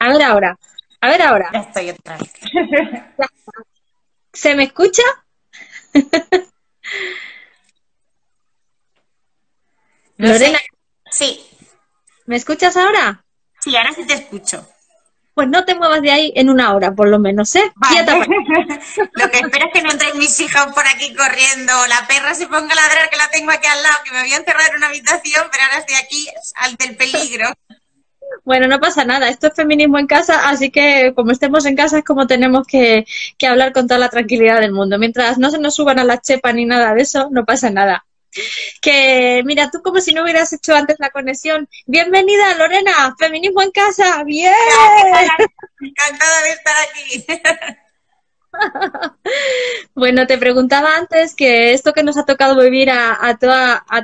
A ver ahora. A ver ahora. Ya estoy otra vez. ¿Se me escucha? No sé. Lorena, Sí, ¿me escuchas ahora? sí, ahora sí te escucho. Pues no te muevas de ahí en una hora, por lo menos, ¿eh? Quieta. Vale. Lo que espero es que no entren mis hijas por aquí corriendo, o la perra se ponga a ladrar que la tengo aquí al lado, que me voy a encerrar en una habitación, pero ahora estoy aquí ante el peligro. Bueno, no pasa nada. Esto es feminismo en casa, así que como estemos en casa es como tenemos que hablar con toda la tranquilidad del mundo. Mientras no se nos suban a la chepa ni nada de eso, no pasa nada. Que mira, tú como si no hubieras hecho antes la conexión. Bienvenida, Lorena, feminismo en casa. Bien. Gracias, encantada de estar aquí. Bueno, te preguntaba antes que esto que nos ha tocado vivir a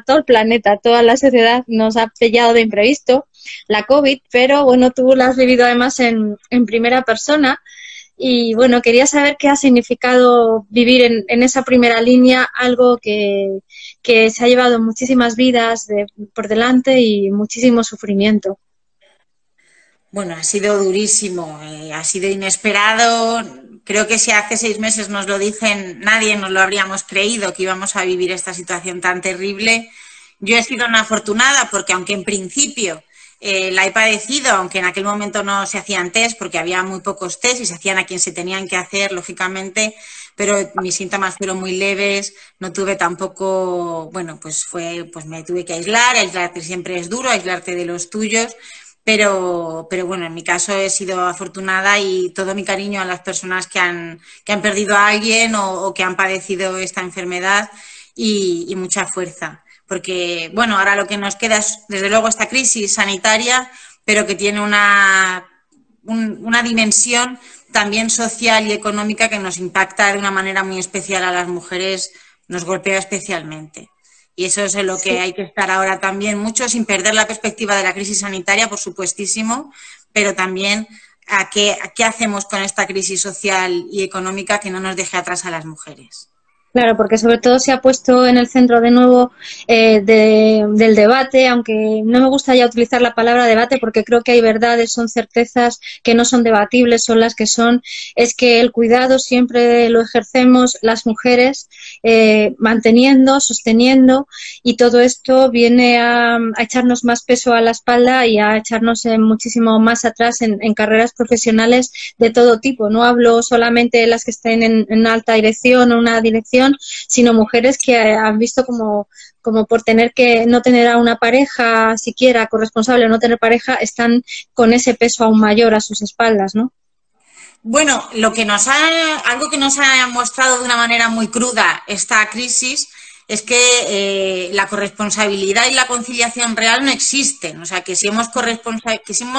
todo el planeta, a toda la sociedad, nos ha pillado de imprevisto, la COVID, pero bueno, tú la has vivido además en primera persona y bueno, quería saber qué ha significado vivir en esa primera línea, algo que se ha llevado muchísimas vidas por delante y muchísimo sufrimiento. Bueno, ha sido durísimo, ha sido inesperado. Creo que si hace 6 meses nos lo dicen, nadie nos lo habríamos creído que íbamos a vivir esta situación tan terrible. Yo he sido una afortunada porque aunque en principio la he padecido, aunque en aquel momento no se hacían test porque había muy pocos test y se hacían a quien se tenían que hacer, lógicamente, pero mis síntomas fueron muy leves, no tuve tampoco, bueno, pues me tuve que aislar, aislarte siempre es duro, aislarte de los tuyos. Pero bueno, en mi caso he sido afortunada y todo mi cariño a las personas que han perdido a alguien o que han padecido esta enfermedad y mucha fuerza. Porque, bueno, ahora lo que nos queda es, desde luego, esta crisis sanitaria, pero que tiene una dimensión también social y económica que nos impacta de una manera muy especial a las mujeres, nos golpea especialmente. Y eso es en lo que Sí. hay que estar ahora también mucho, sin perder la perspectiva de la crisis sanitaria, por supuestísimo, pero también a qué hacemos con esta crisis social y económica que no nos deje atrás a las mujeres. Claro, porque sobre todo se ha puesto en el centro de nuevo del debate, aunque no me gusta ya utilizar la palabra debate porque creo que hay verdades, son certezas que no son debatibles, son las que son, es que el cuidado siempre lo ejercemos las mujeres manteniendo, sosteniendo y todo esto viene a echarnos más peso a la espalda y a echarnos muchísimo más atrás en carreras profesionales de todo tipo. No hablo solamente de las que estén en alta dirección o una dirección, sino mujeres que han visto como por tener que no tener a una pareja siquiera corresponsable o no tener pareja, están con ese peso aún mayor a sus espaldas, ¿no? Bueno, algo que nos ha mostrado de una manera muy cruda esta crisis es que la corresponsabilidad y la conciliación real no existen. O sea, que si hemos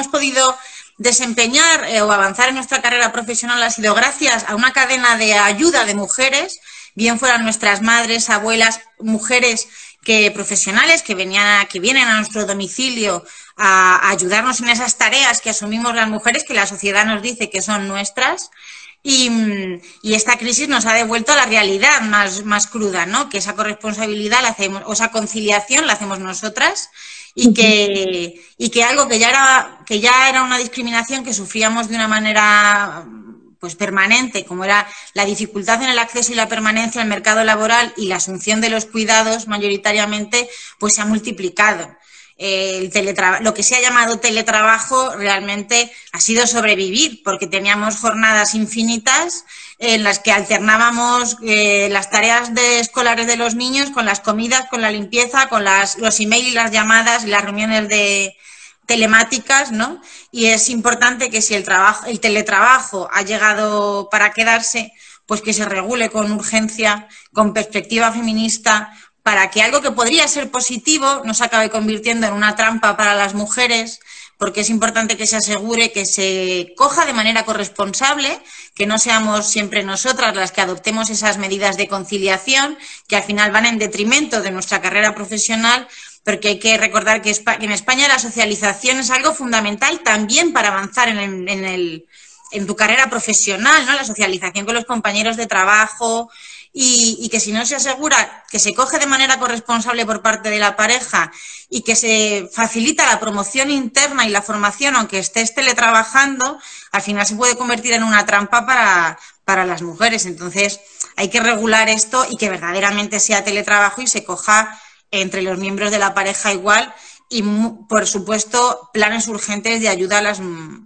podido desempeñar o avanzar en nuestra carrera profesional ha sido gracias a una cadena de ayuda de mujeres, bien fueran nuestras madres, abuelas, mujeres profesionales que vienen a nuestro domicilio a ayudarnos en esas tareas que asumimos las mujeres, que la sociedad nos dice que son nuestras. Y esta crisis nos ha devuelto a la realidad más cruda, ¿no? Que esa corresponsabilidad la hacemos, o esa conciliación la hacemos nosotras y que algo que ya era una discriminación que sufríamos de una manera pues permanente, como era la dificultad en el acceso y la permanencia al mercado laboral y la asunción de los cuidados mayoritariamente, pues se ha multiplicado. Lo que se ha llamado teletrabajo realmente ha sido sobrevivir, porque teníamos jornadas infinitas en las que alternábamos las tareas escolares de los niños con las comidas, con la limpieza, con los emails y las llamadas y las reuniones telemáticas, ¿no? Y es importante que si el teletrabajo ha llegado para quedarse, pues que se regule con urgencia, con perspectiva feminista, para que algo que podría ser positivo no se acabe convirtiendo en una trampa para las mujeres, porque es importante que se asegure que se coja de manera corresponsable, que no seamos siempre nosotras las que adoptemos esas medidas de conciliación, que al final van en detrimento de nuestra carrera profesional, porque hay que recordar que en España la socialización es algo fundamental también para avanzar en tu carrera profesional, ¿no? La socialización con los compañeros de trabajo y que si no se asegura que se coge de manera corresponsable por parte de la pareja y que se facilita la promoción interna y la formación, aunque estés teletrabajando, al final se puede convertir en una trampa para las mujeres. Entonces, hay que regular esto y que verdaderamente sea teletrabajo y se coja entre los miembros de la pareja igual y, por supuesto, planes urgentes de ayuda a las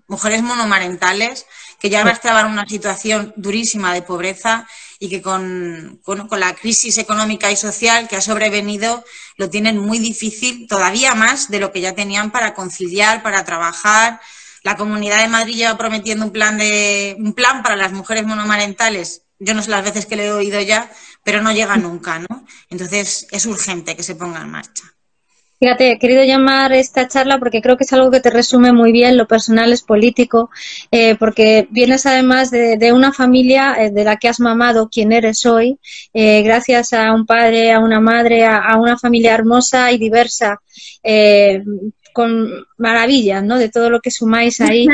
mujeres monomarentales que ya arrastraban una situación durísima de pobreza y que con la crisis económica y social que ha sobrevenido lo tienen muy difícil, todavía más de lo que ya tenían para conciliar, para trabajar. La Comunidad de Madrid lleva prometiendo un plan para las mujeres monomarentales. Yo no sé las veces que lo he oído ya, pero no llega nunca, ¿no? Entonces es urgente que se ponga en marcha. Fíjate, he querido llamar esta charla porque creo que es algo que te resume muy bien, lo personal es político, porque vienes además de una familia de la que has mamado quien eres hoy, gracias a un padre, a una madre, a una familia hermosa y diversa, con maravillas, ¿no? De todo lo que sumáis ahí.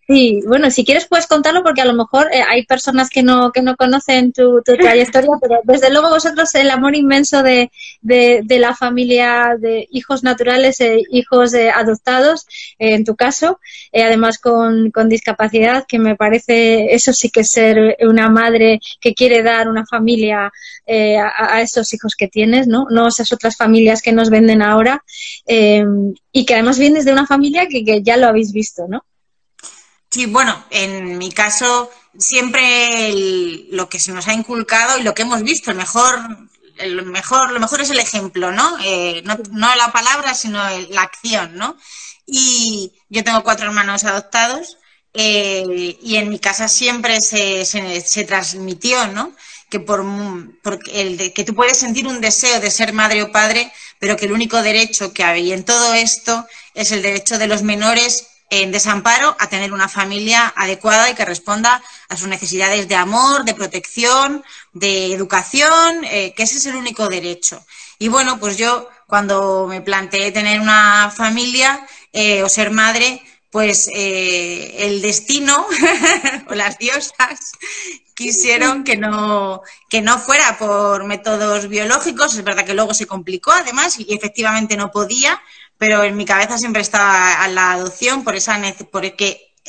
Sí, bueno, si quieres puedes contarlo porque a lo mejor hay personas que no conocen tu trayectoria, pero desde luego vosotros el amor inmenso de la familia de hijos naturales e hijos adoptados, en tu caso, además con discapacidad, que me parece eso sí que es ser una madre que quiere dar una familia a esos hijos que tienes, ¿no? No esas otras familias que nos venden ahora, y que además vienes de una familia que ya lo habéis visto, ¿no? Sí, bueno, en mi caso siempre lo que se nos ha inculcado y lo que hemos visto, lo mejor es el ejemplo, ¿no? No la palabra, sino la acción, ¿no? Y yo tengo 4 hermanos adoptados y en mi casa siempre se transmitió, ¿no? Que que tú puedes sentir un deseo de ser madre o padre, pero que el único derecho que hay en todo esto es el derecho de los menores en desamparo a tener una familia adecuada y que responda a sus necesidades de amor, de protección, de educación, que ese es el único derecho. Y bueno, pues yo cuando me planteé tener una familia o ser madre, pues el destino o las diosas quisieron que no fuera por métodos biológicos. Es verdad que luego se complicó además y efectivamente no podía, pero en mi cabeza siempre estaba a la adopción porque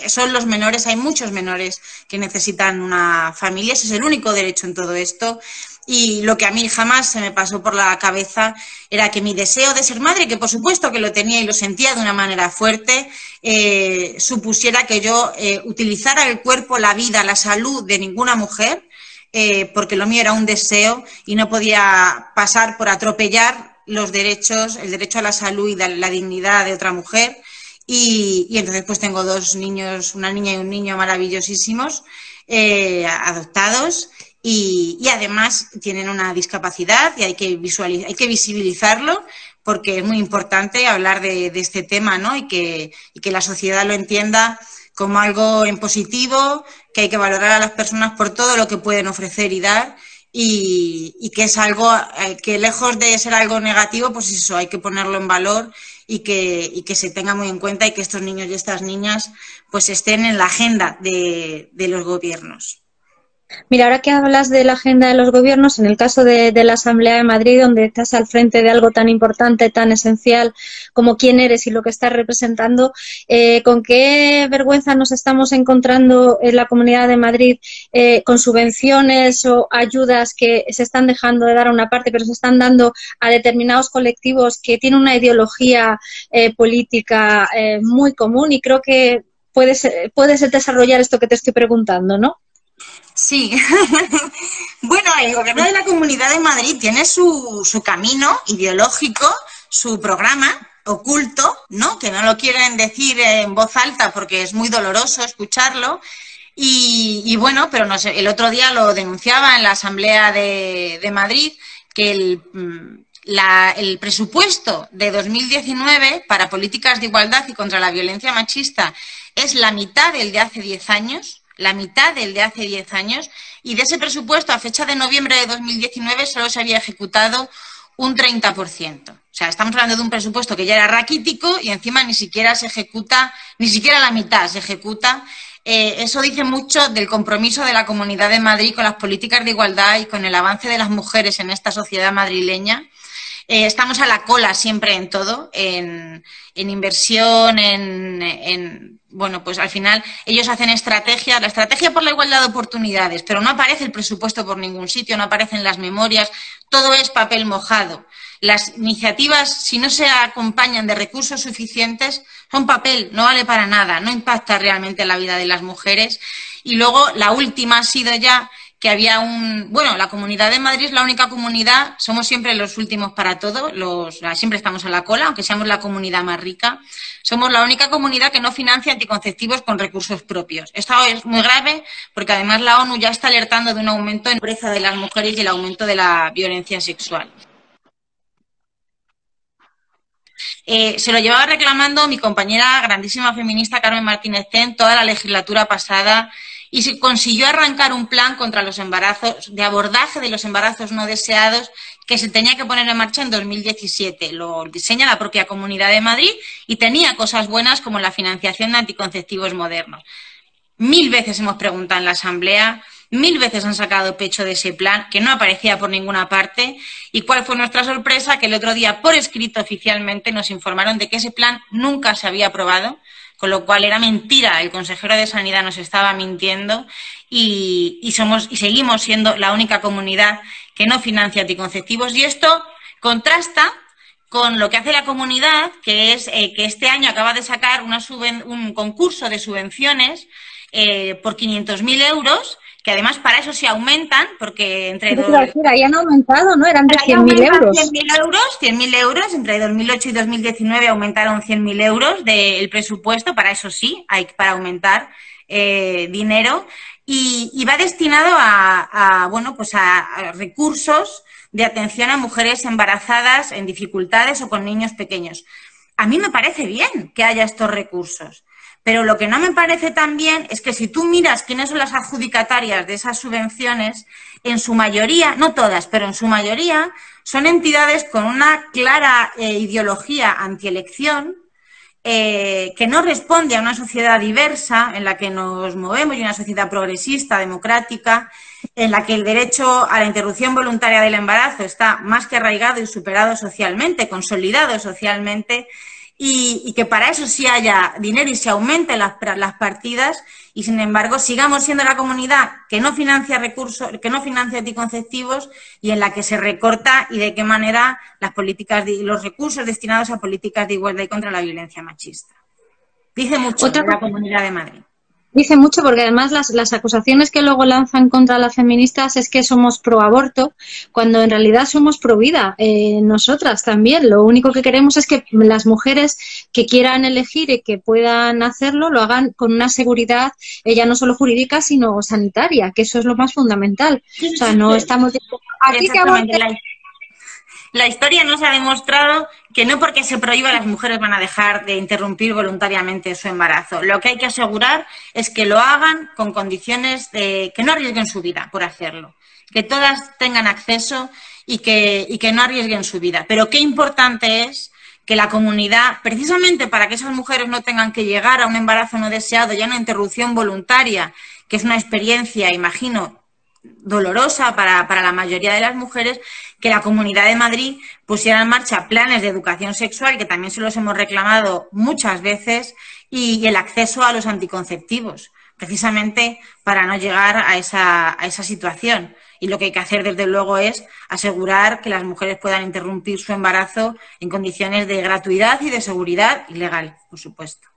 son los menores, hay muchos menores que necesitan una familia, ese es el único derecho en todo esto. Y lo que a mí jamás se me pasó por la cabeza era que mi deseo de ser madre, que por supuesto que lo tenía y lo sentía de una manera fuerte, supusiera que yo utilizara el cuerpo, la vida, la salud de ninguna mujer, porque lo mío era un deseo y no podía pasar por atropellar los derechos, el derecho a la salud y la dignidad de otra mujer. Y entonces pues tengo 2 niños, una niña y un niño maravillosísimos, adoptados. Y además tienen una discapacidad y hay que visibilizarlo porque es muy importante hablar de este tema, ¿no? Y que la sociedad lo entienda como algo en positivo, que hay que valorar a las personas por todo lo que pueden ofrecer y dar y que es algo que lejos de ser algo negativo, pues eso, hay que ponerlo en valor y que se tenga muy en cuenta y que estos niños y estas niñas pues estén en la agenda de los gobiernos. Mira, ahora que hablas de la agenda de los gobiernos, en el caso de la Asamblea de Madrid, donde estás al frente de algo tan importante, tan esencial como quién eres y lo que estás representando, ¿con qué vergüenza nos estamos encontrando en la Comunidad de Madrid con subvenciones o ayudas que se están dejando de dar a una parte, pero se están dando a determinados colectivos que tienen una ideología política muy común? Y creo que puedes desarrollar esto que te estoy preguntando, ¿no? Sí, bueno, el gobierno de la Comunidad de Madrid tiene su camino ideológico, su programa oculto, ¿no? Que no lo quieren decir en voz alta porque es muy doloroso escucharlo. Y bueno, pero no sé, el otro día lo denunciaba en la Asamblea de Madrid que el presupuesto de 2019 para políticas de igualdad y contra la violencia machista es la mitad del de hace 10 años. La mitad del de hace 10 años, y de ese presupuesto a fecha de noviembre de 2019 solo se había ejecutado un 30%. O sea, estamos hablando de un presupuesto que ya era raquítico y encima ni siquiera se ejecuta, ni siquiera la mitad se ejecuta eso dice mucho del compromiso de la Comunidad de Madrid con las políticas de igualdad y con el avance de las mujeres en esta sociedad madrileña. Estamos a la cola siempre en todo, en inversión, bueno, pues al final ellos hacen estrategias, la estrategia por la igualdad de oportunidades, pero no aparece el presupuesto por ningún sitio, no aparecen las memorias, todo es papel mojado. Las iniciativas, si no se acompañan de recursos suficientes, son papel, no vale para nada, no impacta realmente en la vida de las mujeres. Y luego la última ha sido ya que había bueno, la Comunidad de Madrid es la única comunidad, somos siempre los últimos para todo, siempre estamos a la cola, aunque seamos la comunidad más rica, somos la única comunidad que no financia anticonceptivos con recursos propios. Esto es muy grave porque además la ONU ya está alertando de un aumento en la pobreza de las mujeres y el aumento de la violencia sexual. Se lo llevaba reclamando mi compañera grandísima feminista Carmen Martínez Ten toda la legislatura pasada y se consiguió arrancar un plan contra los embarazos, de abordaje de los embarazos no deseados que se tenía que poner en marcha en 2017. Lo diseña la propia Comunidad de Madrid y tenía cosas buenas como la financiación de anticonceptivos modernos. 1000 veces hemos preguntado en la Asamblea, 1000 veces han sacado pecho de ese plan, que no aparecía por ninguna parte. ¿Y cuál fue nuestra sorpresa? Que el otro día, por escrito oficialmente, nos informaron de que ese plan nunca se había aprobado, con lo cual era mentira, el consejero de Sanidad nos estaba mintiendo y seguimos siendo la única comunidad que no financia anticonceptivos. Y esto contrasta con lo que hace la comunidad, que es que este año acaba de sacar un concurso de subvenciones por 500.000 euros, que además para eso se aumentan, porque entre dos... Ahí han aumentado, ¿no? Eran de 100.000 euros. 100.000 euros, entre 2008 y 2019 aumentaron 100.000 euros del presupuesto, para eso sí, hay para aumentar dinero, y va destinado bueno, pues a recursos de atención a mujeres embarazadas en dificultades o con niños pequeños. A mí me parece bien que haya estos recursos. Pero lo que no me parece tan bien es que si tú miras quiénes son las adjudicatarias de esas subvenciones, en su mayoría, no todas, pero en su mayoría, son entidades con una clara ideología antielección, que no responde a una sociedad diversa en la que nos movemos y una sociedad progresista, democrática, en la que el derecho a la interrupción voluntaria del embarazo está más que arraigado y superado socialmente, consolidado socialmente, y que para eso sí haya dinero y se aumenten las partidas y, sin embargo, sigamos siendo la comunidad que no financia recursos, que no financia anticonceptivos y en la que se recorta y de qué manera los recursos destinados a políticas de igualdad y contra la violencia machista. Dice mucho de la Comunidad de Madrid. Dice mucho porque además las acusaciones que luego lanzan contra las feministas es que somos pro aborto, cuando en realidad somos pro vida. Nosotras también. Lo único que queremos es que las mujeres que quieran elegir y que puedan hacerlo lo hagan con una seguridad ya no solo jurídica sino sanitaria, que eso es lo más fundamental. O sea, no estamos aquí que aborten. La historia nos ha demostrado que no porque se prohíba las mujeres van a dejar de interrumpir voluntariamente su embarazo. Lo que hay que asegurar es que lo hagan con condiciones de que no arriesguen su vida por hacerlo, que todas tengan acceso y que no arriesguen su vida. Pero qué importante es que la comunidad, precisamente para que esas mujeres no tengan que llegar a un embarazo no deseado y a una interrupción voluntaria, que es una experiencia, imagino, dolorosa para la mayoría de las mujeres, que la Comunidad de Madrid pusiera en marcha planes de educación sexual, que también se los hemos reclamado muchas veces, y el acceso a los anticonceptivos, precisamente para no llegar a esa situación. Y lo que hay que hacer, desde luego, es asegurar que las mujeres puedan interrumpir su embarazo en condiciones de gratuidad y de seguridad y legal, por supuesto.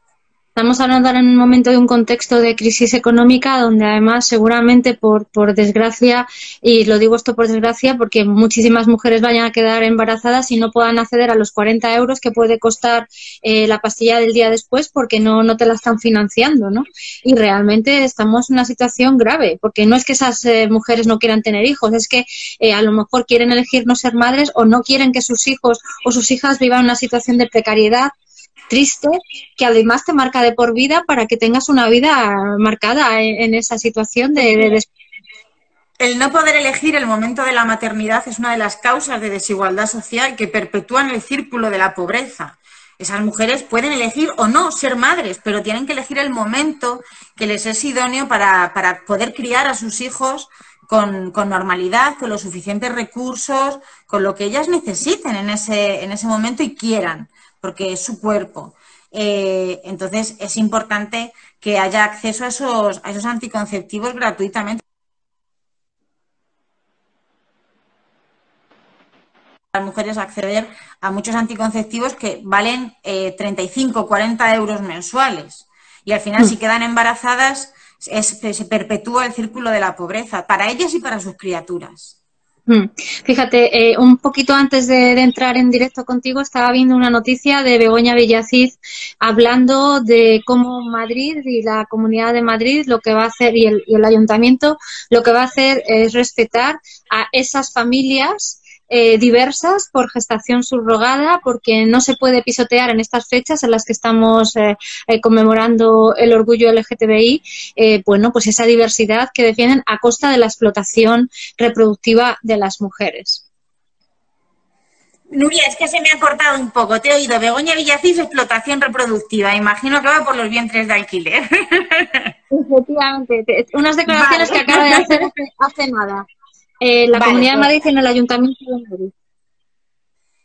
Estamos hablando ahora en un momento de un contexto de crisis económica donde además seguramente por desgracia, y lo digo esto por desgracia porque muchísimas mujeres vayan a quedar embarazadas y no puedan acceder a los 40 euros que puede costar la pastilla del día después porque no te la están financiando, ¿no? Y realmente estamos en una situación grave porque no es que esas mujeres no quieran tener hijos, es que a lo mejor quieren elegir no ser madres o no quieren que sus hijos o sus hijas vivan una situación de precariedad triste, que además te marca de por vida para que tengas una vida marcada en esa situación de... El no poder elegir el momento de la maternidad es una de las causas de desigualdad social que perpetúan el círculo de la pobreza. Esas mujeres pueden elegir o no ser madres, pero tienen que elegir el momento que les es idóneo para poder criar a sus hijos con normalidad, con los suficientes recursos, con lo que ellas necesiten en ese momento y quieran, porque es su cuerpo. Entonces, es importante que haya acceso a esos anticonceptivos gratuitamente. Las mujeres acceder a muchos anticonceptivos que valen 35 o 40 euros mensuales. Y al final, si quedan embarazadas, se perpetúa el círculo de la pobreza para ellas y para sus criaturas. Fíjate, un poquito antes de entrar en directo contigo estaba viendo una noticia de Begoña Villacís hablando de cómo Madrid y la Comunidad de Madrid lo que va a hacer y el Ayuntamiento lo que va a hacer es respetar a esas familias diversas por gestación subrogada, porque no se puede pisotear en estas fechas en las que estamos conmemorando el orgullo LGTBI, bueno, pues esa diversidad que defienden a costa de la explotación reproductiva de las mujeres. Nuria, es que se me ha cortado un poco, te he oído. Begoña Villacís, explotación reproductiva. Imagino que va por los vientres de alquiler. Efectivamente, unas declaraciones que acaba de hacer hace nada. La Comunidad de Madrid y en el Ayuntamiento de Madrid.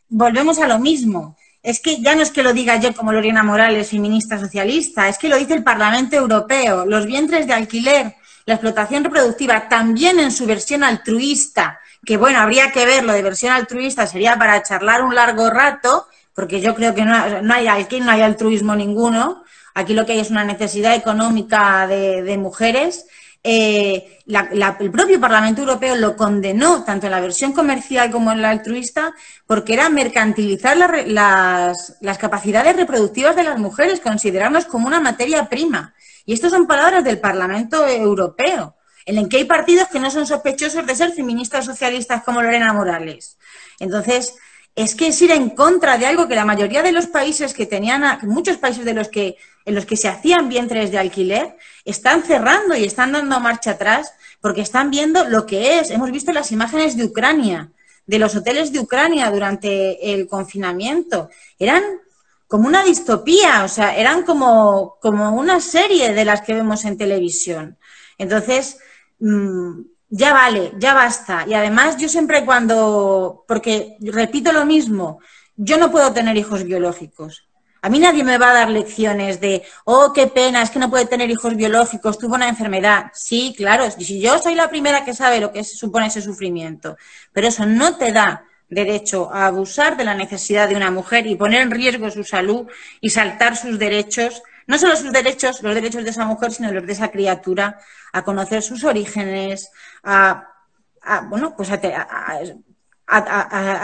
Volvemos a lo mismo. Es que ya no es que lo diga yo como Lorena Morales, feminista socialista, es que lo dice el Parlamento Europeo. Los vientres de alquiler, la explotación reproductiva, también en su versión altruista, que bueno, habría que ver, lo de versión altruista sería para charlar un largo rato, porque yo creo que no hay altruismo ninguno. Aquí lo que hay es una necesidad económica de mujeres. El propio Parlamento Europeo lo condenó, tanto en la versión comercial como en la altruista, porque era mercantilizar las capacidades reproductivas de las mujeres, considerarlas como una materia prima. Y estas son palabras del Parlamento Europeo, en el que hay partidos que no son sospechosos de ser feministas socialistas como Lorena Morales. Entonces, es que es ir en contra de algo que la mayoría de los países que tenían, muchos países en los que se hacían vientres de alquiler, están cerrando y están dando marcha atrás porque están viendo lo que es. Hemos visto las imágenes de Ucrania, de los hoteles de Ucrania durante el confinamiento. Eran como una distopía, o sea, eran como una serie de las que vemos en televisión. Entonces, ya vale, ya basta. Y además yo siempre porque repito lo mismo, yo no puedo tener hijos biológicos. A mí nadie me va a dar lecciones de, oh, qué pena, es que no puede tener hijos biológicos, tuvo una enfermedad. Sí, claro, si yo soy la primera que sabe lo que supone ese sufrimiento, pero eso no te da derecho a abusar de la necesidad de una mujer y poner en riesgo su salud y saltar sus derechos, no solo sus derechos, los derechos de esa mujer, sino los de esa criatura, a conocer sus orígenes, a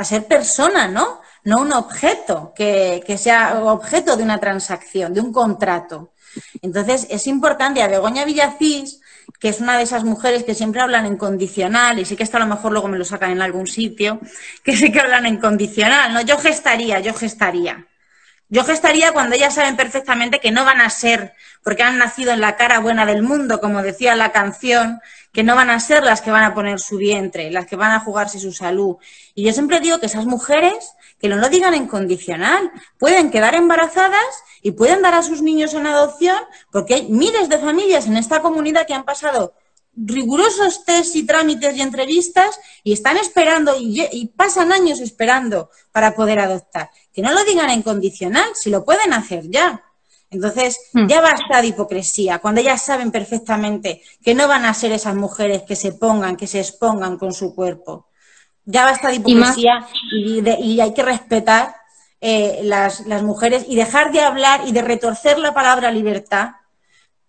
ser persona, ¿no? No un objeto, que sea objeto de una transacción, de un contrato. Entonces, es importante a Begoña Villacís, que es una de esas mujeres que siempre hablan en condicional, y sí que esto a lo mejor luego me lo sacan en algún sitio, que sí que hablan en condicional, ¿no? Yo gestaría. Yo gestaría cuando ellas saben perfectamente que no van a ser, porque han nacido en la cara buena del mundo, como decía la canción, que no van a ser las que van a poner su vientre, las que van a jugarse su salud. Y yo siempre digo que esas mujeres, que no lo digan en condicional, pueden quedar embarazadas y pueden dar a sus niños en adopción, porque hay miles de familias en esta comunidad que han pasado rigurosos test y trámites y entrevistas y están esperando y pasan años esperando para poder adoptar. Que no lo digan en condicional, si lo pueden hacer ya. Entonces, ya basta de hipocresía, cuando ellas saben perfectamente que no van a ser esas mujeres que se expongan con su cuerpo. Ya basta de hipocresía y hay que respetar las mujeres y dejar de hablar y de retorcer la palabra libertad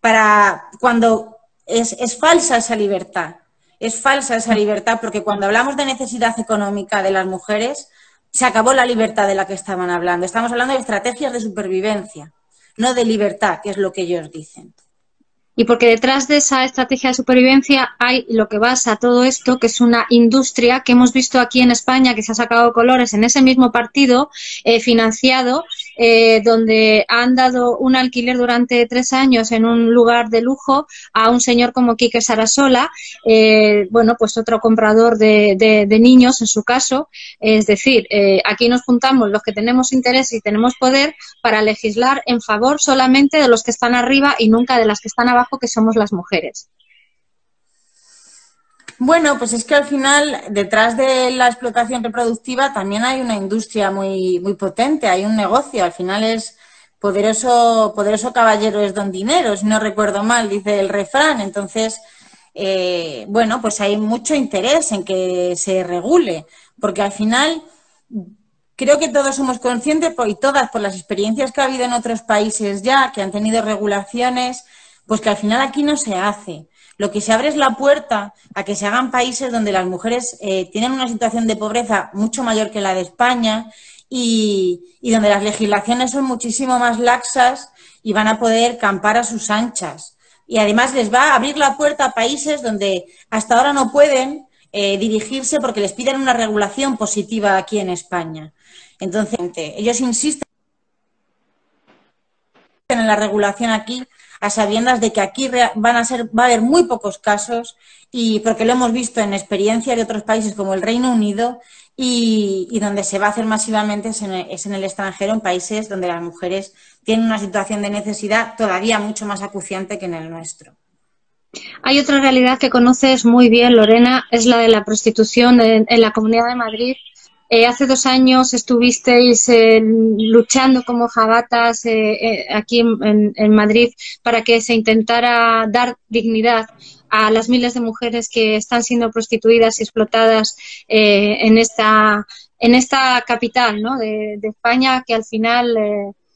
para cuando es falsa esa libertad. Es falsa esa libertad porque cuando hablamos de necesidad económica de las mujeres, se acabó la libertad de la que estaban hablando. Estamos hablando de estrategias de supervivencia, no de libertad, que es lo que ellos dicen. Y porque detrás de esa estrategia de supervivencia hay lo que basa todo esto, que es una industria que hemos visto aquí en España, que se ha sacado colores en ese mismo partido financiado donde han dado un alquiler durante 3 años en un lugar de lujo a un señor como Quique Sarasola, bueno, pues otro comprador de niños en su caso. Es decir, aquí nos juntamos los que tenemos interés y tenemos poder para legislar en favor solamente de los que están arriba y nunca de las que están abajo, que somos las mujeres. Bueno, pues es que al final, detrás de la explotación reproductiva también hay una industria muy, muy potente, hay un negocio. Al final es poderoso, poderoso caballero es don dinero, si no recuerdo mal, dice el refrán. Entonces, bueno, pues hay mucho interés en que se regule, porque al final creo que todos somos conscientes, y todas por las experiencias que ha habido en otros países ya, que han tenido regulaciones, pues que al final aquí no se hace. Lo que se abre es la puerta a que se hagan países donde las mujeres tienen una situación de pobreza mucho mayor que la de España y donde las legislaciones son muchísimo más laxas y van a poder campar a sus anchas. Y además les va a abrir la puerta a países donde hasta ahora no pueden dirigirse porque les piden una regulación positiva aquí en España. Entonces, ellos insisten en la regulación aquí, a sabiendas de que aquí va a haber muy pocos casos, y porque lo hemos visto en experiencia de otros países como el Reino Unido, y donde se va a hacer masivamente es en el extranjero, en países donde las mujeres tienen una situación de necesidad todavía mucho más acuciante que en el nuestro. Hay otra realidad que conoces muy bien, Lorena, es la de la prostitución en la Comunidad de Madrid. Hace 2 años estuvisteis luchando como jabatas aquí en Madrid para que se intentara dar dignidad a las miles de mujeres que están siendo prostituidas y explotadas en esta capital, ¿no?, de España, que al final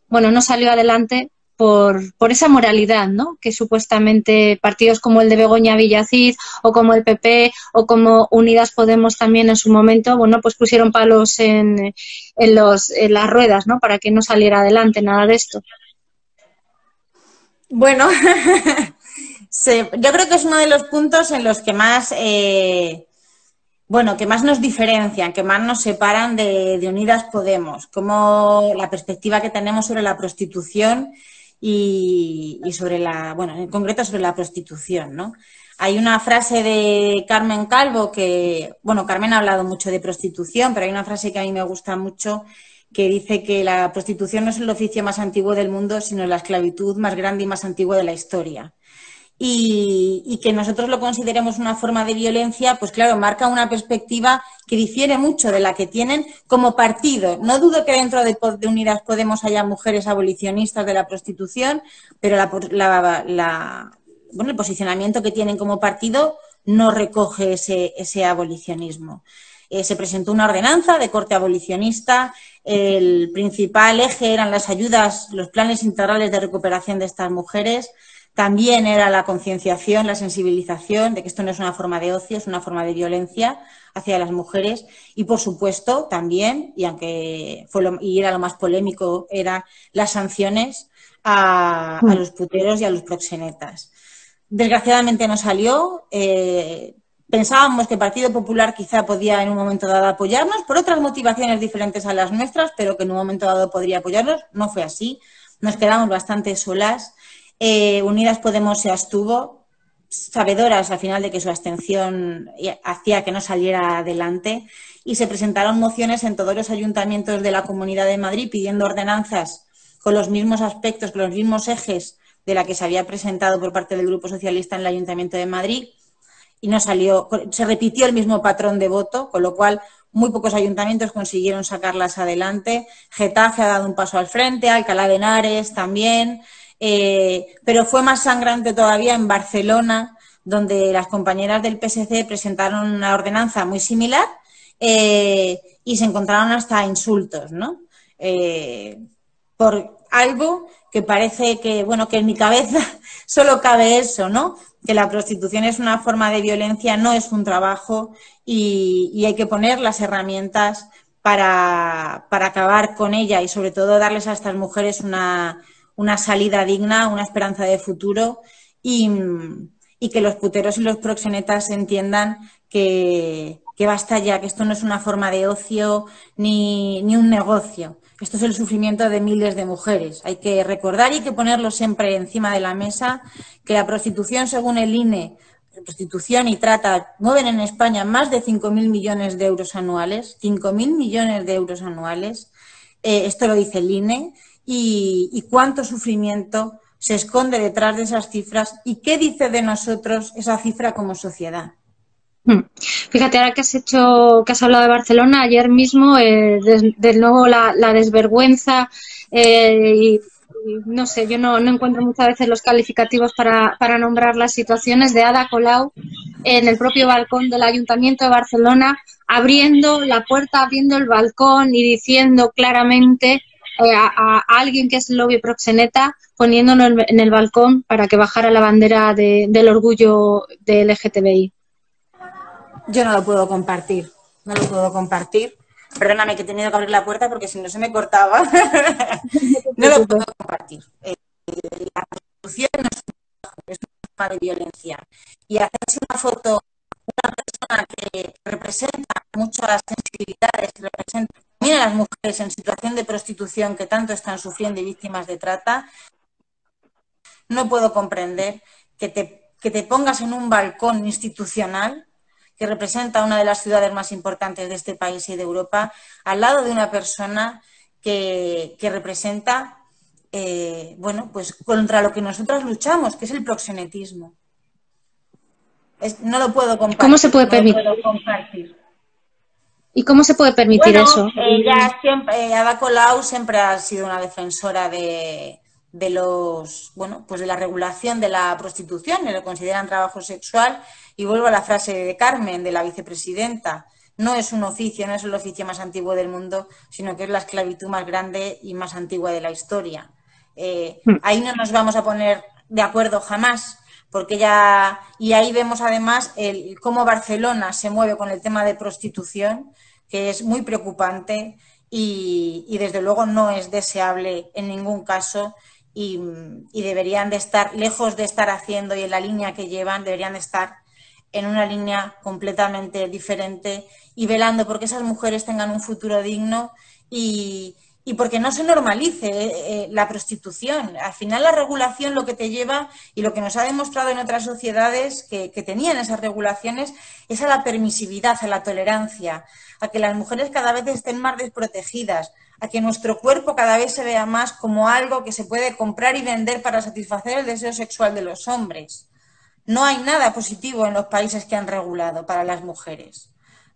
bueno, no salió adelante por esa moralidad, ¿no?, que supuestamente partidos como el de Begoña Villacís o como el PP o como Unidas Podemos también en su momento, bueno, pues pusieron palos en las ruedas, ¿no?, para que no saliera adelante nada de esto. Bueno, yo creo que es uno de los puntos en los que más, bueno, que más nos diferencian, que más nos separan de Unidas Podemos, como la perspectiva que tenemos sobre la prostitución y sobre bueno, en concreto sobre la prostitución, ¿no? Hay una frase de Carmen Calvo que, bueno, Carmen ha hablado mucho de prostitución, pero hay una frase que a mí me gusta mucho que dice que la prostitución no es el oficio más antiguo del mundo, sino la esclavitud más grande y más antigua de la historia. Y que nosotros lo consideremos una forma de violencia, pues claro, marca una perspectiva que difiere mucho de la que tienen como partido. No dudo que dentro de Unidas Podemos haya mujeres abolicionistas de la prostitución, pero bueno, el posicionamiento que tienen como partido no recoge ese abolicionismo. Se presentó una ordenanza de corte abolicionista. El principal eje eran las ayudas, los planes integrales de recuperación de estas mujeres. También era la concienciación, la sensibilización de que esto no es una forma de ocio, es una forma de violencia hacia las mujeres. Y, por supuesto, también, y aunque era lo más polémico, eran las sanciones a los puteros y a los proxenetas. Desgraciadamente no salió. Pensábamos que el Partido Popular quizá podía en un momento dado apoyarnos por otras motivaciones diferentes a las nuestras, pero que en un momento dado podría apoyarnos. No fue así. Nos quedamos bastante solas. Unidas Podemos se abstuvo, sabedoras al final de que su abstención hacía que no saliera adelante, y se presentaron mociones en todos los ayuntamientos de la Comunidad de Madrid pidiendo ordenanzas con los mismos aspectos, con los mismos ejes de la que se había presentado por parte del Grupo Socialista en el Ayuntamiento de Madrid, y no salió, se repitió el mismo patrón de voto, con lo cual muy pocos ayuntamientos consiguieron sacarlas adelante. Getafe ha dado un paso al frente, Alcalá de Henares también. Pero fue más sangrante todavía en Barcelona, donde las compañeras del PSC presentaron una ordenanza muy similar y se encontraron hasta insultos, ¿no? Por algo que parece que, bueno, que en mi cabeza solo cabe eso, ¿no? Que la prostitución es una forma de violencia, no es un trabajo, y hay que poner las herramientas para acabar con ella y sobre todo darles a estas mujeres una salida digna, una esperanza de futuro, y que los puteros y los proxenetas entiendan que basta ya, que esto no es una forma de ocio ni un negocio, Esto es el sufrimiento de miles de mujeres. Hay que recordar y hay que ponerlo siempre encima de la mesa que la prostitución, según el INE, prostitución y trata mueven en España más de 5.000 millones de euros anuales. 5.000 millones de euros anuales. Esto lo dice el INE. Y cuánto sufrimiento se esconde detrás de esas cifras y qué dice de nosotros esa cifra como sociedad. Fíjate, ahora que has hablado de Barcelona, ayer mismo, de nuevo la desvergüenza y no sé, yo no encuentro muchas veces los calificativos para nombrar las situaciones de Ada Colau en el propio balcón del Ayuntamiento de Barcelona, abriendo la puerta, abriendo el balcón y diciendo claramente a alguien que es lobby proxeneta, poniéndolo en el balcón para que bajara la bandera del orgullo de LGTBI. Yo no lo puedo compartir, no lo puedo compartir. Perdóname que he tenido que abrir la puerta porque si no se me cortaba. No lo puedo compartir. La prostitución no es una forma de violencia. Y hacerse una foto, una persona que representa mucho las sensibilidades, que representa también a las mujeres en situación de prostitución que tanto están sufriendo y víctimas de trata, no puedo comprender que te pongas en un balcón institucional que representa una de las ciudades más importantes de este país y de Europa, al lado de una persona que representa, bueno, pues contra lo que nosotros luchamos, que es el proxenetismo. No lo puedo compartir. ¿Cómo se puede permitir? ¿Y cómo se puede permitir eso? Ella siempre, Ada Colau siempre ha sido una defensora de los, bueno, pues de la regulación de la prostitución, y lo consideran trabajo sexual. Y vuelvo a la frase de Carmen, de la vicepresidenta: no es un oficio, no es el oficio más antiguo del mundo, sino que es la esclavitud más grande y más antigua de la historia. Ahí no nos vamos a poner de acuerdo jamás, porque ya, y ahí vemos además cómo Barcelona se mueve con el tema de prostitución, que es muy preocupante y desde luego no es deseable en ningún caso. Y deberían de estar, lejos de estar haciendo y en la línea que llevan, deberían de estar en una línea completamente diferente y velando porque esas mujeres tengan un futuro digno y porque no se normalice la prostitución. Al final la regulación lo que te lleva, y lo que nos ha demostrado en otras sociedades que tenían esas regulaciones, es a la permisividad, a la tolerancia, a que las mujeres cada vez estén más desprotegidas, a que nuestro cuerpo cada vez se vea más como algo que se puede comprar y vender para satisfacer el deseo sexual de los hombres. No hay nada positivo en los países que han regulado para las mujeres.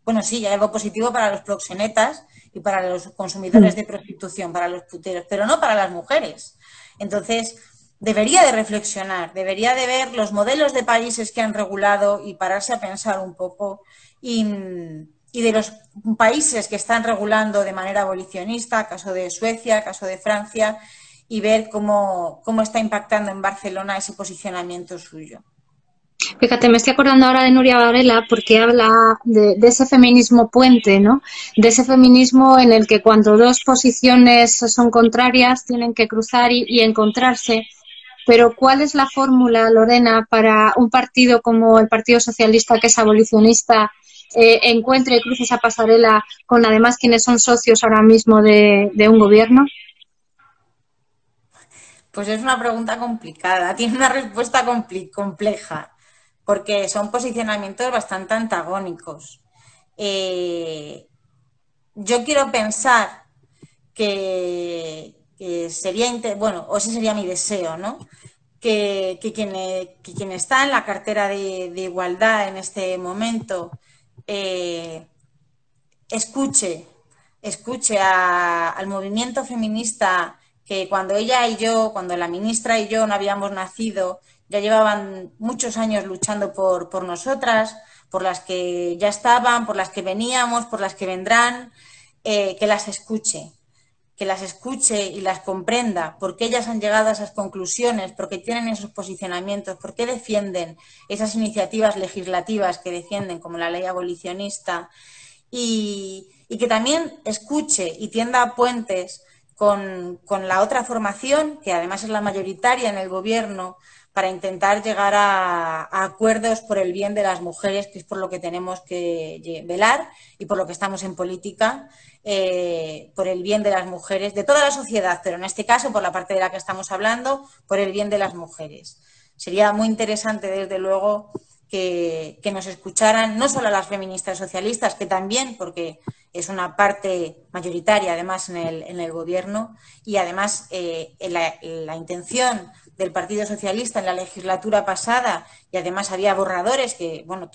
Bueno, sí, hay algo positivo para los proxenetas y para los consumidores de prostitución, para los puteros, pero no para las mujeres. Entonces, debería de reflexionar, debería de ver los modelos de países que han regulado y pararse a pensar un poco y de los países que están regulando de manera abolicionista, caso de Suecia, caso de Francia, y ver cómo está impactando en Barcelona ese posicionamiento suyo. Fíjate, me estoy acordando ahora de Nuria Varela porque habla de ese feminismo puente, ¿no? De ese feminismo en el que cuando dos posiciones son contrarias tienen que cruzar y encontrarse. Pero ¿cuál es la fórmula, Lorena, para un partido como el Partido Socialista, que es abolicionista, encuentre y cruce esa pasarela con además quienes son socios ahora mismo de un gobierno? Pues es una pregunta complicada, tiene una respuesta compleja, porque son posicionamientos bastante antagónicos. Yo quiero pensar que sería, bueno, o ese sería mi deseo, ¿no? Que quien está en la cartera de igualdad en este momento escuche al movimiento feminista, que cuando ella y yo, cuando la ministra y yo no habíamos nacido, ya llevaban muchos años luchando por nosotras, por las que ya estaban, por las que veníamos, por las que vendrán, que las escuche y las comprenda, por qué ellas han llegado a esas conclusiones, por qué tienen esos posicionamientos, por qué defienden esas iniciativas legislativas que defienden, como la ley abolicionista, y que también escuche y tienda puentes con la otra formación, que además es la mayoritaria en el gobierno, para intentar llegar a acuerdos por el bien de las mujeres, que es por lo que tenemos que velar y por lo que estamos en política, por el bien de las mujeres, de toda la sociedad, pero en este caso, por la parte de la que estamos hablando, por el bien de las mujeres. Sería muy interesante, desde luego, que nos escucharan no solo a las feministas socialistas, que también, porque es una parte mayoritaria además en el gobierno, y además la intención del Partido Socialista en la legislatura pasada, y además había borradores que, bueno,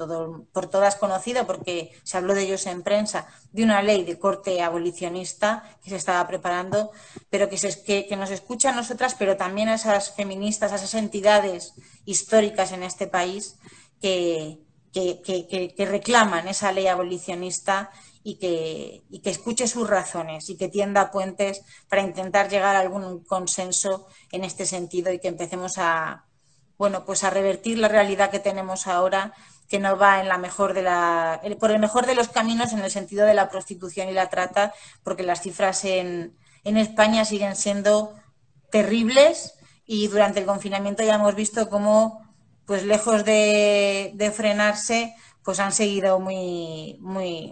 por todas conocido porque se habló de ellos en prensa, de una ley de corte abolicionista que se estaba preparando, pero que nos escucha a nosotras, pero también a esas feministas, a esas entidades históricas en este país que reclaman esa ley abolicionista y que escuche sus razones y que tienda puentes para intentar llegar a algún consenso en este sentido y que empecemos a revertir la realidad que tenemos ahora, que no va por el mejor de los caminos en el sentido de la prostitución y la trata, porque las cifras en España siguen siendo terribles y durante el confinamiento ya hemos visto cómo, pues lejos de frenarse, pues han seguido muy,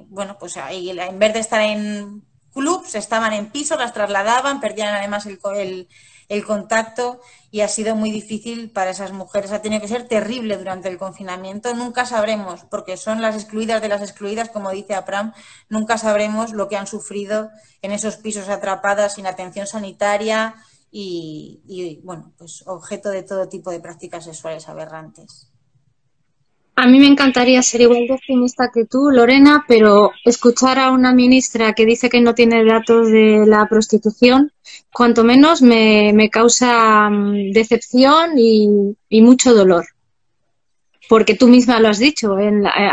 bueno, pues ahí, en vez de estar en clubs, estaban en pisos, las trasladaban, perdían además el contacto y ha sido muy difícil para esas mujeres. Ha tenido que ser terrible durante el confinamiento. Nunca sabremos, porque son las excluidas de las excluidas, como dice APRAM, nunca sabremos lo que han sufrido en esos pisos atrapadas sin atención sanitaria y bueno, pues objeto de todo tipo de prácticas sexuales aberrantes. A mí me encantaría ser igual de optimista que tú, Lorena, pero escuchar a una ministra que dice que no tiene datos de la prostitución, cuanto menos me causa decepción y mucho dolor. Porque tú misma lo has dicho,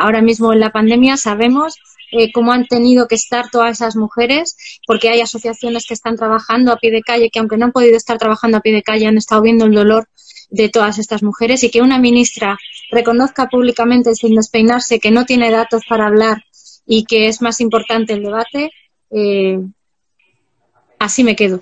ahora mismo en la pandemia sabemos cómo han tenido que estar todas esas mujeres, porque hay asociaciones que están trabajando a pie de calle, que aunque no han podido estar trabajando a pie de calle, han estado viendo el dolor de todas estas mujeres, y que una ministra reconozca públicamente sin despeinarse que no tiene datos para hablar y que es más importante el debate, así me quedo.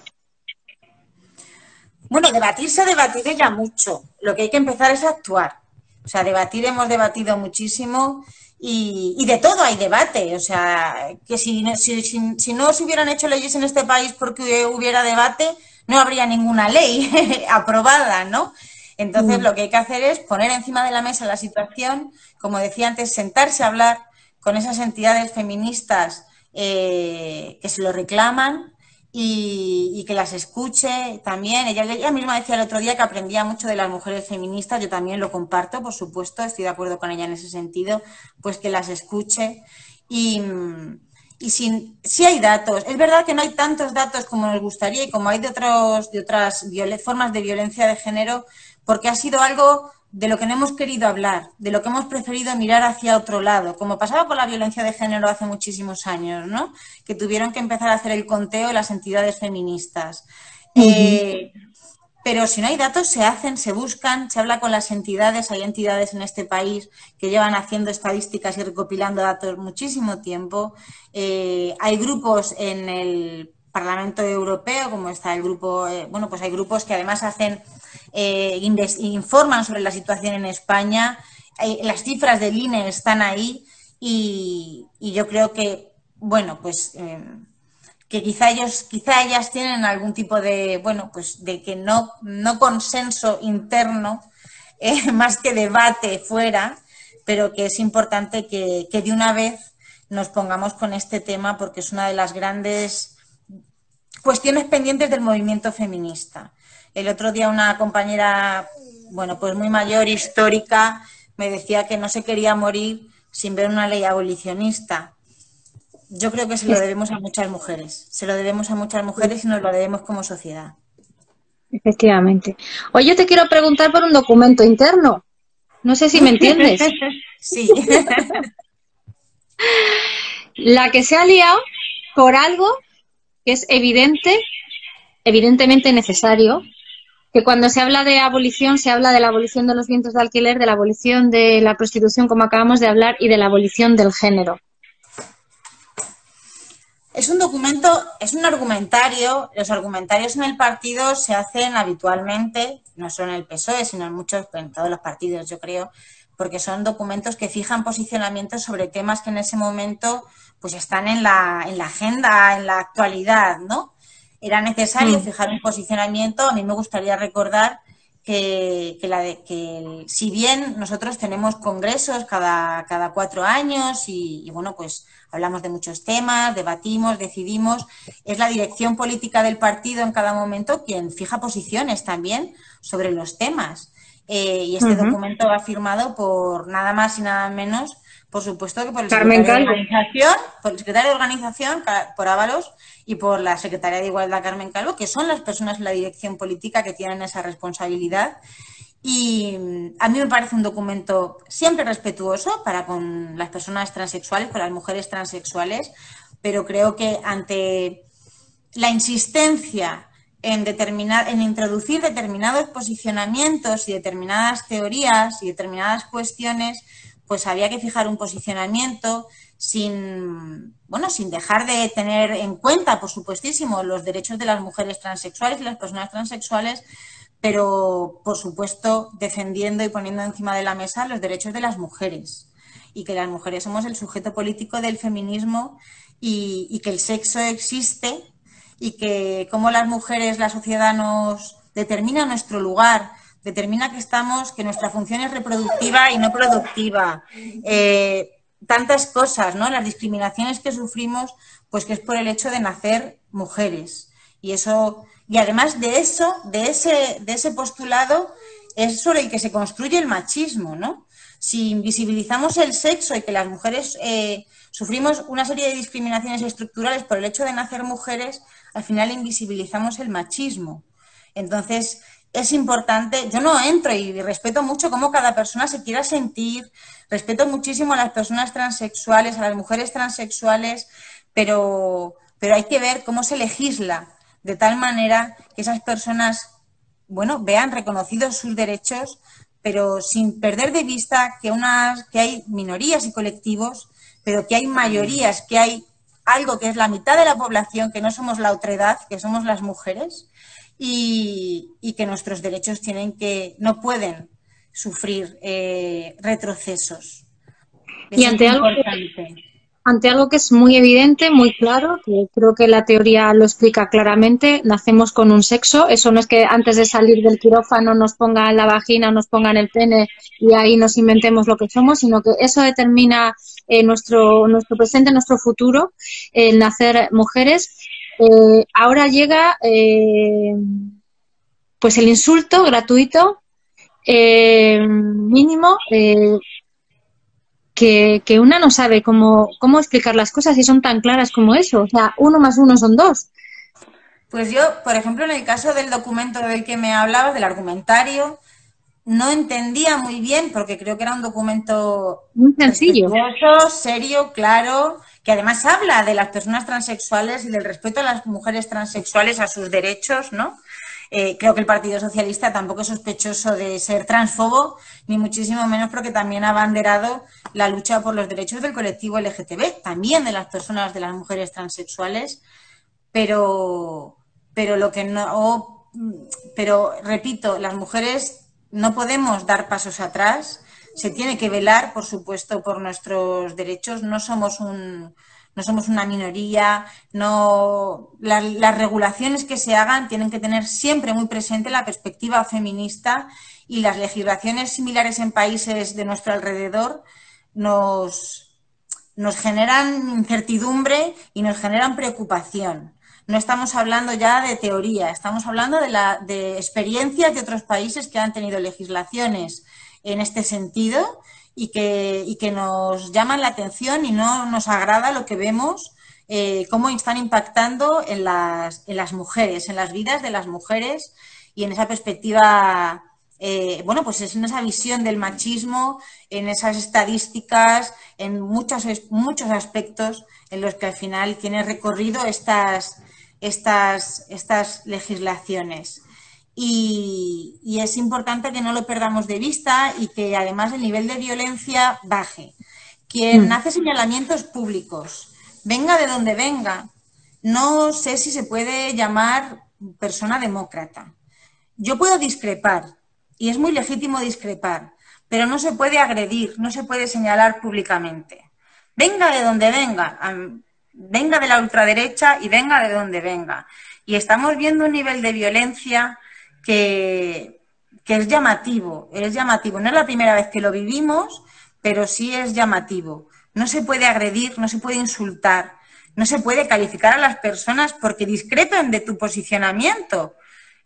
Bueno, debatir se ha debatido ya mucho. Lo que hay que empezar es a actuar. O sea, debatir hemos debatido muchísimo y de todo hay debate. O sea, que si no se hubieran hecho leyes en este país porque hubiera debate, no habría ninguna ley aprobada, ¿no? Entonces, lo que hay que hacer es poner encima de la mesa la situación, como decía antes, sentarse a hablar con esas entidades feministas que se lo reclaman y que las escuche también. Ella misma decía el otro día que aprendía mucho de las mujeres feministas, yo también lo comparto, por supuesto, estoy de acuerdo con ella en ese sentido, pues que las escuche y si hay datos. Es verdad que no hay tantos datos como nos gustaría y como hay de otras formas de violencia de género, porque ha sido algo de lo que no hemos querido hablar, de lo que hemos preferido mirar hacia otro lado, como pasaba con la violencia de género hace muchísimos años, ¿no? Que tuvieron que empezar a hacer el conteo las entidades feministas. Pero si no hay datos, se hacen, se buscan, se habla con las entidades. Hay entidades en este país que llevan haciendo estadísticas y recopilando datos muchísimo tiempo. Hay grupos en el Parlamento Europeo, como está el grupo, pues hay grupos que además hacen, informan sobre la situación en España. Las cifras del INE están ahí y yo creo que, que quizá ellas tienen algún tipo de, de que no consenso interno, más que debate fuera, pero que es importante que de una vez nos pongamos con este tema porque es una de las grandes cuestiones pendientes del movimiento feminista. El otro día una compañera, pues muy mayor, histórica, me decía que no se quería morir sin ver una ley abolicionista. Yo creo que se lo debemos a muchas mujeres. Se lo debemos a muchas mujeres y nos lo debemos como sociedad. Efectivamente. Oye, yo te quiero preguntar por un documento interno. No sé si me entiendes. Sí. La que se ha liado por algo que es evidentemente necesario, que cuando se habla de abolición, se habla de la abolición de los vientos de alquiler, de la abolición de la prostitución, como acabamos de hablar, y de la abolición del género. Es un documento, es un argumentario. Los argumentarios en el partido se hacen habitualmente, no solo en el PSOE, sino en muchos, en todos los partidos, yo creo, porque son documentos que fijan posicionamientos sobre temas que en ese momento pues están en la agenda, en la actualidad, ¿no? Era necesario fijar un posicionamiento. A mí me gustaría recordar que si bien nosotros tenemos congresos cada 4 años y bueno, pues hablamos de muchos temas, debatimos, decidimos, es la dirección política del partido en cada momento quien fija posiciones también sobre los temas. Y este documento va firmado por nada más y nada menos, por supuesto, que por el secretario de Organización, por Ábalos, y por la secretaria de Igualdad, Carmen Calvo, que son las personas en la dirección política que tienen esa responsabilidad. Y a mí me parece un documento siempre respetuoso para con las personas transexuales, con las mujeres transexuales, pero creo que ante la insistencia en introducir determinados posicionamientos y determinadas teorías y determinadas cuestiones, pues había que fijar un posicionamiento sin dejar de tener en cuenta, por supuestísimo, los derechos de las mujeres transexuales y las personas transexuales, pero, por supuesto, defendiendo y poniendo encima de la mesa los derechos de las mujeres, y que las mujeres somos el sujeto político del feminismo y que el sexo existe, y que como las mujeres, la sociedad nos determina nuestro lugar, determina que nuestra función es reproductiva y no productiva. Tantas cosas, ¿no? Las discriminaciones que sufrimos, pues que es por el hecho de nacer mujeres. Y además de ese postulado, es sobre el que se construye el machismo, ¿no? Si invisibilizamos el sexo y que las mujeres sufrimos una serie de discriminaciones estructurales por el hecho de nacer mujeres, al final invisibilizamos el machismo. Entonces, es importante, yo no entro y respeto mucho cómo cada persona se quiera sentir, respeto muchísimo a las personas transexuales, a las mujeres transexuales, pero hay que ver cómo se legisla de tal manera que esas personas, vean reconocidos sus derechos, pero sin perder de vista que hay minorías y colectivos, pero que hay mayorías, que hay algo que es la mitad de la población, que no somos la otredad, que somos las mujeres, y que nuestros derechos no pueden sufrir retrocesos. Y ante algo que es muy evidente, muy claro, que creo que la teoría lo explica claramente, nacemos con un sexo. Eso no es que antes de salir del quirófano nos pongan la vagina o nos pongan el pene y ahí nos inventemos lo que somos, sino que eso determina nuestro presente, nuestro futuro, el nacer mujeres. Ahora llega pues el insulto gratuito mínimo, que una no sabe cómo explicar las cosas y son tan claras como eso. O sea, 1 más 1 son 2. Pues yo, por ejemplo, en el caso del documento del que me hablabas, del argumentario, no entendía muy bien, porque creo que era un documento muy sencillo, serio, claro, que además habla de las personas transexuales y del respeto a las mujeres transexuales, a sus derechos, ¿no? Creo que el Partido Socialista tampoco es sospechoso de ser transfobo, ni muchísimo menos, porque también ha abanderado la lucha por los derechos del colectivo LGTB, también de las personas, de las mujeres transexuales, pero repito, las mujeres no podemos dar pasos atrás, se tiene que velar, por supuesto, por nuestros derechos, no somos una minoría, las regulaciones que se hagan tienen que tener siempre muy presente la perspectiva feminista, y las legislaciones similares en países de nuestro alrededor nos generan incertidumbre y nos generan preocupación. No estamos hablando ya de teoría, estamos hablando de experiencias de otros países que han tenido legislaciones en este sentido y que nos llaman la atención, y no nos agrada lo que vemos, cómo están impactando en las mujeres, en las vidas de las mujeres, y en esa perspectiva, pues es en esa visión del machismo, en esas estadísticas, en muchos aspectos en los que al final tiene recorrido estas legislaciones. Y es importante que no lo perdamos de vista y que además el nivel de violencia baje. Quien hace señalamientos públicos, venga de donde venga, no sé si se puede llamar persona demócrata. Yo puedo discrepar, y es muy legítimo discrepar, pero no se puede agredir, no se puede señalar públicamente. Venga de donde venga, venga de la ultraderecha y venga de donde venga. Y estamos viendo un nivel de violencia que es llamativo, es llamativo. No es la primera vez que lo vivimos, pero sí es llamativo. No se puede agredir, no se puede insultar, no se puede calificar a las personas porque discrepen de tu posicionamiento.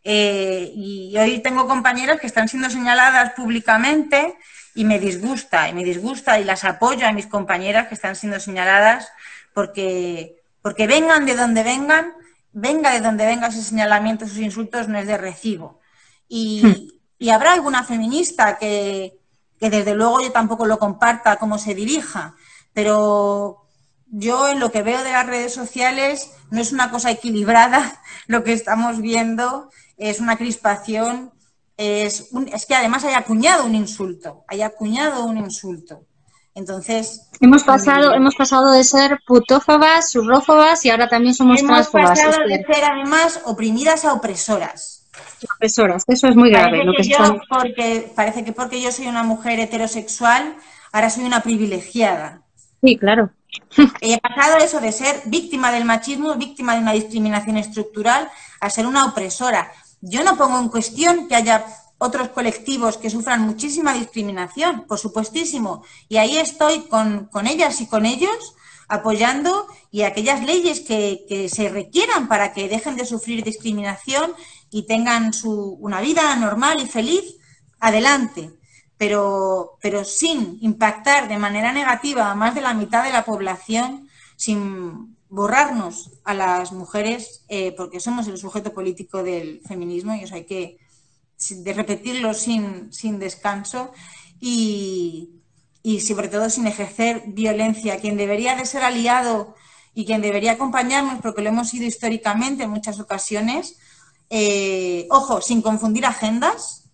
Y hoy tengo compañeras que están siendo señaladas públicamente y me disgusta, y las apoyo a mis compañeras que están siendo señaladas porque vengan de donde vengan, venga de donde venga ese señalamiento, esos insultos, no es de recibo. Y habrá alguna feminista que desde luego yo tampoco lo comparta cómo se dirija, pero yo en lo que veo de las redes sociales no es una cosa equilibrada lo que estamos viendo, es una crispación, es que además hay acuñado un insulto. Entonces... Hemos pasado de ser putófobas, surrófobas y ahora también somos transfobas. Hemos pasado de ser además oprimidas a opresoras. Opresoras, eso es muy grave. Parece que porque yo soy una mujer heterosexual, ahora soy una privilegiada. Sí, claro. He pasado eso de ser víctima del machismo, víctima de una discriminación estructural, a ser una opresora. Yo no pongo en cuestión que haya otros colectivos que sufran muchísima discriminación, por supuestísimo, y ahí estoy con ellas y con ellos apoyando y aquellas leyes que se requieran para que dejen de sufrir discriminación y tengan una vida normal y feliz, adelante, pero sin impactar de manera negativa a más de la mitad de la población, sin borrarnos a las mujeres, porque somos el sujeto político del feminismo y eso hay que repetirlo sin descanso y sobre todo sin ejercer violencia. Quien debería de ser aliado y quien debería acompañarnos, porque lo hemos sido históricamente en muchas ocasiones, ojo, sin confundir agendas,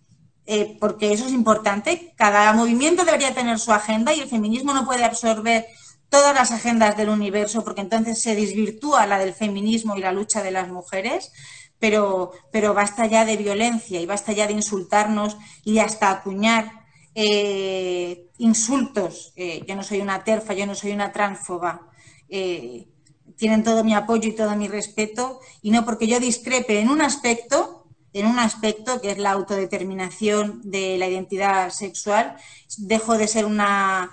porque eso es importante. Cada movimiento debería tener su agenda y el feminismo no puede absorber todas las agendas del universo porque entonces se desvirtúa la del feminismo y la lucha de las mujeres. Pero basta ya de violencia y basta ya de insultarnos y de hasta acuñar insultos. Yo no soy una terfa, yo no soy una transfoba. Tienen todo mi apoyo y todo mi respeto y no porque yo discrepe en un aspecto que es la autodeterminación de la identidad sexual, dejo de ser una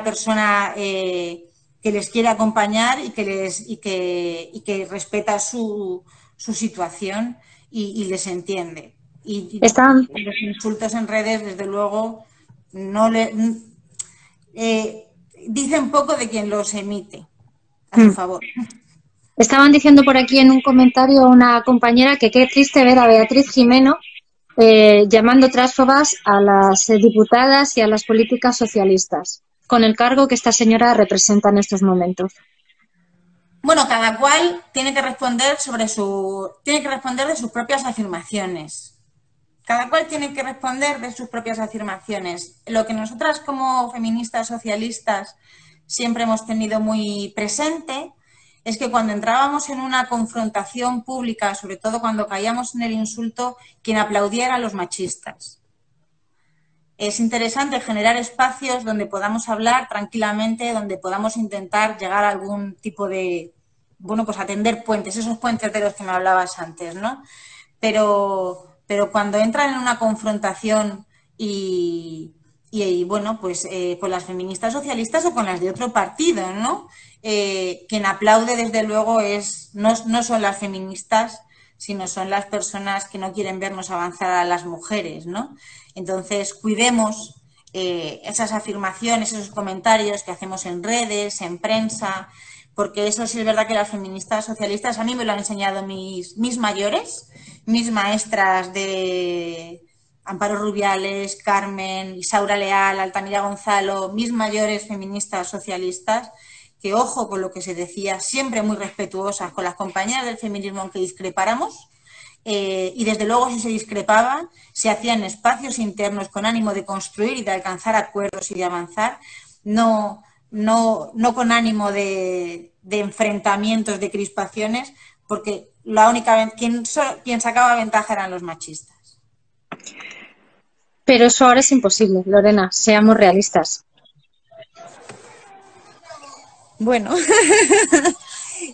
persona que les quiere acompañar y que respeta su situación y les entiende. Y los insultos en redes, desde luego, dicen poco de quien los emite a su favor. Estaban diciendo por aquí en un comentario una compañera que qué triste ver a Beatriz Jimeno llamando transfobas a las diputadas y a las políticas socialistas, con el cargo que esta señora representa en estos momentos. Bueno, cada cual tiene que responder de sus propias afirmaciones. Cada cual tiene que responder de sus propias afirmaciones. Lo que nosotras como feministas socialistas siempre hemos tenido muy presente es que cuando entrábamos en una confrontación pública, sobre todo cuando caíamos en el insulto, quien aplaudiera a los machistas. Es interesante generar espacios donde podamos hablar tranquilamente, donde podamos intentar llegar a algún tipo de, pues atender puentes, esos puentes de los que me hablabas antes, ¿no? Pero cuando entran en una confrontación y pues con las feministas socialistas o con las de otro partido, ¿no? Quien aplaude, desde luego, no son las feministas, sino son las personas que no quieren vernos avanzar a las mujeres, ¿no? Entonces, cuidemos esas afirmaciones, esos comentarios que hacemos en redes, en prensa, porque eso sí es verdad que las feministas socialistas, a mí me lo han enseñado mis mayores, mis maestras de Amparo Rubiales, Carmen, Isaura Leal, Altamira Gonzalo, mis mayores feministas socialistas, que ojo con lo que se decía, siempre muy respetuosas con las compañeras del feminismo aunque discrepáramos, y desde luego si se discrepaban, se hacían espacios internos con ánimo de construir y de alcanzar acuerdos y de avanzar, no no con ánimo de enfrentamientos, de crispaciones, porque la única quien sacaba ventaja eran los machistas. Pero eso ahora es imposible, Lorena, seamos realistas. Bueno,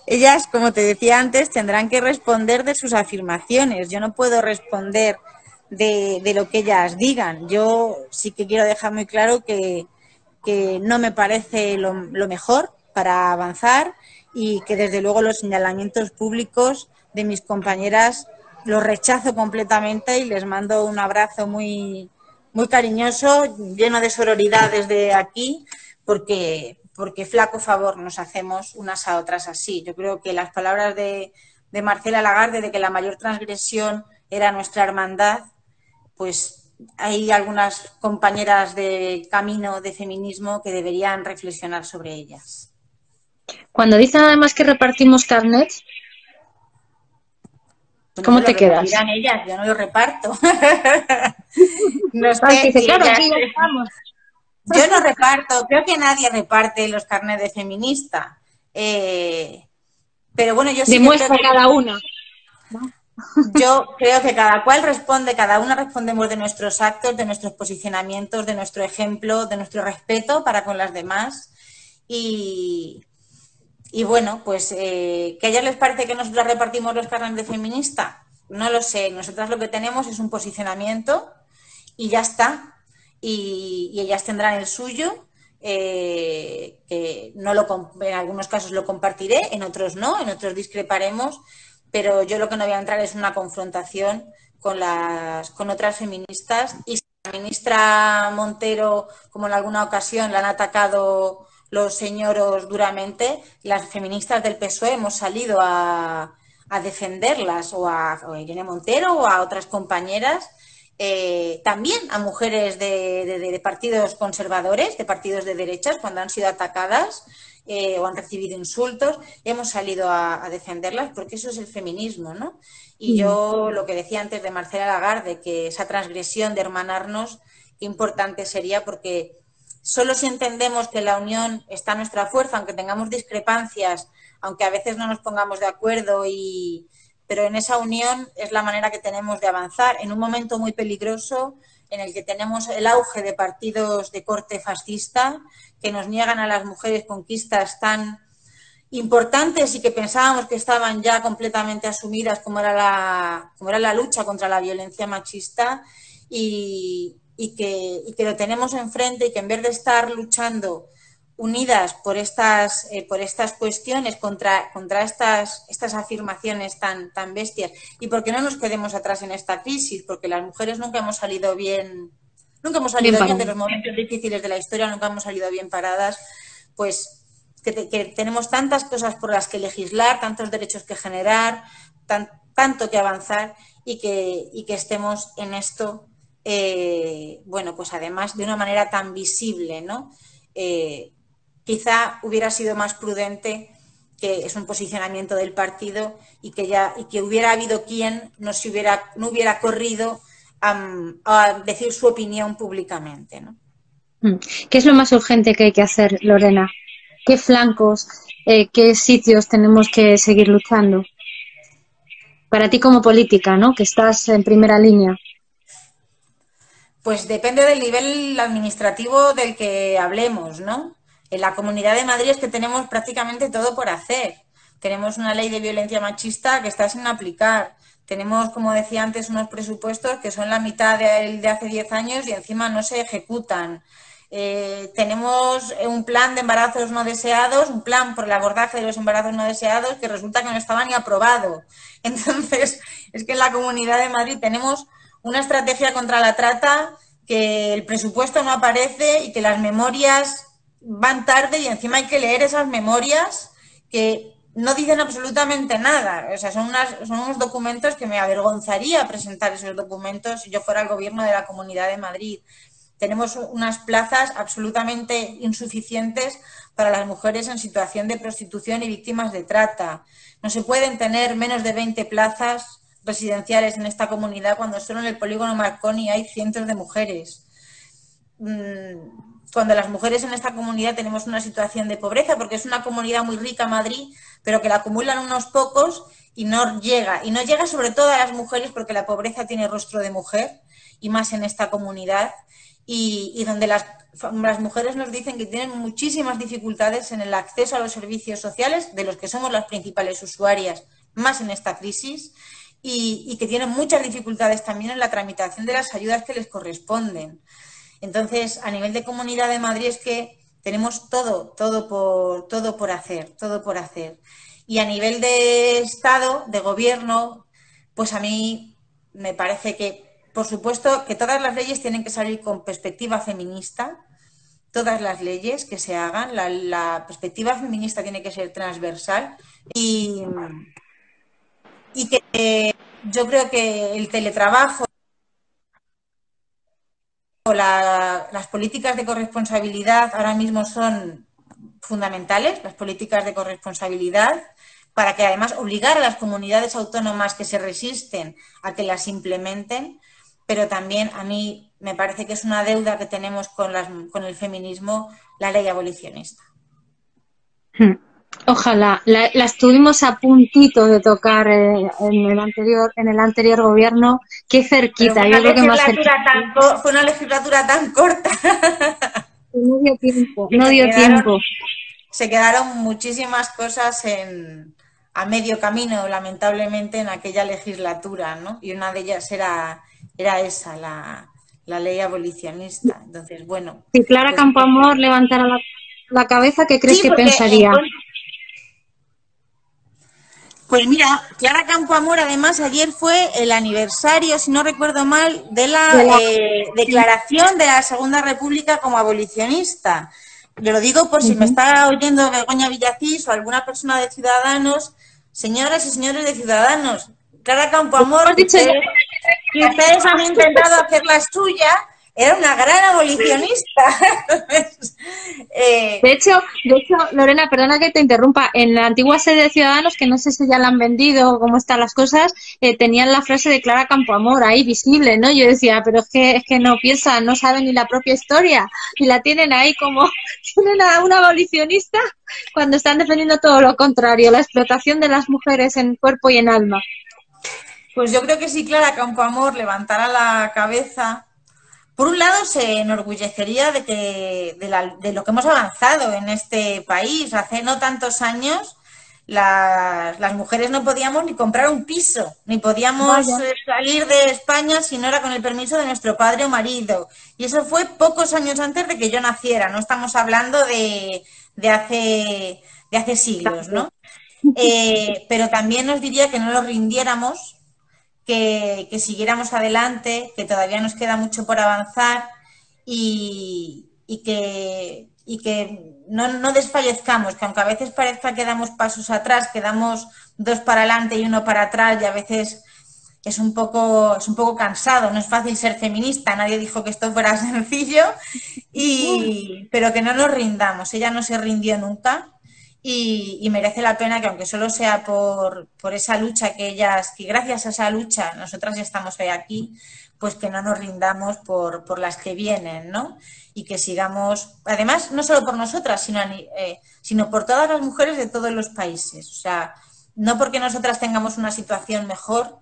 ellas, como te decía antes, tendrán que responder de sus afirmaciones. Yo no puedo responder de lo que ellas digan. Yo sí que quiero dejar muy claro que no me parece lo mejor para avanzar y que desde luego los señalamientos públicos de mis compañeras los rechazo completamente y les mando un abrazo muy, muy cariñoso, lleno de sororidad desde aquí, porque flaco favor nos hacemos unas a otras así. Yo creo que las palabras de Marcela Lagarde de que la mayor transgresión era nuestra hermandad, pues hay algunas compañeras de camino de feminismo que deberían reflexionar sobre ellas. Cuando dicen además que repartimos carnets, ¿cómo te quedas? Ellas, yo no lo reparto. No sé, dice, claro, aquí ya estamos. Yo no reparto, creo que nadie reparte los carnets de feminista. Pero bueno, yo sí demuestra creo que cada una, ¿no? Yo creo que cada cual responde, cada una respondemos de nuestros actos, de nuestros posicionamientos, de nuestro ejemplo, de nuestro respeto para con las demás. Y bueno, pues que a ellas les parece que nosotras repartimos los carnets de feminista. No lo sé. Nosotras lo que tenemos es un posicionamiento y ya está. Y ellas tendrán el suyo. Que no en algunos casos lo compartiré, en otros no, en otros discreparemos. Pero yo lo que no voy a entrar es una confrontación con otras feministas. Y si la ministra Montero, como en alguna ocasión la han atacado los señoros duramente, las feministas del PSOE hemos salido a defenderlas, o a Irene Montero o a otras compañeras, también a mujeres de partidos conservadores, de partidos de derechas, cuando han sido atacadas. O han recibido insultos, hemos salido a defenderlas porque eso es el feminismo, ¿no? Y yo lo que decía antes de Marcela Lagarde, que esa transgresión de hermanarnos, qué importante sería, porque solo si entendemos que la unión está a nuestra fuerza, aunque tengamos discrepancias, aunque a veces no nos pongamos de acuerdo, pero en esa unión es la manera que tenemos de avanzar en un momento muy peligroso en el que tenemos el auge de partidos de corte fascista que nos niegan a las mujeres conquistas tan importantes y que pensábamos que estaban ya completamente asumidas, como era la lucha contra la violencia machista, y que lo tenemos enfrente, y que en vez de estar luchando unidas por estas cuestiones, contra estas afirmaciones tan bestias, y porque no nos quedemos atrás en esta crisis, porque las mujeres nunca hemos salido bien de los momentos difíciles de la historia, nunca hemos salido bien paradas, pues que tenemos tantas cosas por las que legislar, tantos derechos que generar, tanto que avanzar, y que estemos en esto, bueno, pues además de una manera tan visible, ¿no? Quizá hubiera sido más prudente, que es un posicionamiento del partido, y que hubiera habido quien no hubiera corrido a decir su opinión públicamente, ¿no? ¿Qué es lo más urgente que hay que hacer, Lorena? ¿Qué flancos, qué sitios tenemos que seguir luchando? Para ti como política, ¿no? Que estás en primera línea. Pues depende del nivel administrativo del que hablemos, ¿no? En la Comunidad de Madrid es que tenemos prácticamente todo por hacer. Tenemos una ley de violencia machista que está sin aplicar. Tenemos, como decía antes, unos presupuestos que son la mitad de hace 10 años y encima no se ejecutan. Tenemos un plan de embarazos no deseados, un plan por el abordaje de los embarazos no deseados, que resulta que no estaba ni aprobado. Entonces, es que en la Comunidad de Madrid tenemos una estrategia contra la trata, que el presupuesto no aparece y que las memorias van tarde, y encima hay que leer esas memorias que no dicen absolutamente nada. O sea, son unos documentos que me avergonzaría presentar esos documentos si yo fuera el gobierno de la Comunidad de Madrid. Tenemos unas plazas absolutamente insuficientes para las mujeres en situación de prostitución y víctimas de trata. No se pueden tener menos de 20 plazas residenciales en esta comunidad cuando solo en el polígono Marconi hay cientos de mujeres. cuando las mujeres en esta comunidad tenemos una situación de pobreza, porque es una comunidad muy rica, Madrid, pero que la acumulan unos pocos y no llega sobre todo a las mujeres, porque la pobreza tiene rostro de mujer, y más en esta comunidad, y donde las mujeres nos dicen que tienen muchísimas dificultades en el acceso a los servicios sociales, de los que somos las principales usuarias, más en esta crisis, y que tienen muchas dificultades también en la tramitación de las ayudas que les corresponden. Entonces, a nivel de Comunidad de Madrid es que tenemos todo por hacer. Y a nivel de Estado, de Gobierno, pues a mí me parece que, por supuesto, que todas las leyes tienen que salir con perspectiva feminista, todas las leyes que se hagan, la perspectiva feminista tiene que ser transversal y que yo creo que el teletrabajo, las políticas de corresponsabilidad ahora mismo son fundamentales, las políticas de corresponsabilidad, para que además obligar a las comunidades autónomas que se resisten a que las implementen, pero también a mí me parece que es una deuda que tenemos con el feminismo, la ley abolicionista. Ojalá. La estuvimos a puntito de tocar en el anterior gobierno. Qué cerquita. Yo creo que más cerquita. Fue una legislatura tan corta. No dio tiempo. Se quedaron muchísimas cosas a medio camino, lamentablemente, en aquella legislatura, ¿no? Y una de ellas era esa, la ley abolicionista. Entonces, bueno. Si Clara Campoamor levantara la cabeza, ¿qué crees que pensaría? Pues mira, Clara Campoamor, además, ayer fue el aniversario, si no recuerdo mal, de la declaración de la Segunda República como abolicionista. Yo lo digo por si me está oyendo Begoña Villacís o alguna persona de Ciudadanos, señoras y señores de Ciudadanos, Clara Campoamor, que ustedes han intentado hacer la suya, era una gran abolicionista. De hecho, Lorena, perdona que te interrumpa, en la antigua sede de Ciudadanos, que no sé si ya la han vendido o cómo están las cosas, tenían la frase de Clara Campoamor ahí visible, ¿no? Yo decía, pero es que no piensan, no saben ni la propia historia, y la tienen ahí como, tienen a una abolicionista cuando están defendiendo todo lo contrario, la explotación de las mujeres en cuerpo y en alma. Pues yo creo que si Clara Campoamor levantara la cabeza, por un lado se enorgullecería de lo que hemos avanzado en este país. Hace no tantos años las mujeres no podíamos ni comprar un piso, ni podíamos salir de España si no era con el permiso de nuestro padre o marido. Y eso fue pocos años antes de que yo naciera, no estamos hablando de hace siglos, ¿no? Pero también nos diría que no nos rindiéramos, que siguiéramos adelante, que todavía nos queda mucho por avanzar y que no desfallezcamos, que aunque a veces parezca que damos pasos atrás, que damos 2 para adelante y 1 para atrás, y a veces es un poco cansado, no es fácil ser feminista, nadie dijo que esto fuera sencillo, pero que no nos rindamos. Ella no se rindió nunca. Y merece la pena que, aunque solo sea por esa lucha que gracias a esa lucha nosotras estamos hoy aquí, pues que no nos rindamos por las que vienen, ¿no? Y que sigamos, además, no solo por nosotras, sino por todas las mujeres de todos los países. O sea, no porque nosotras tengamos una situación mejor,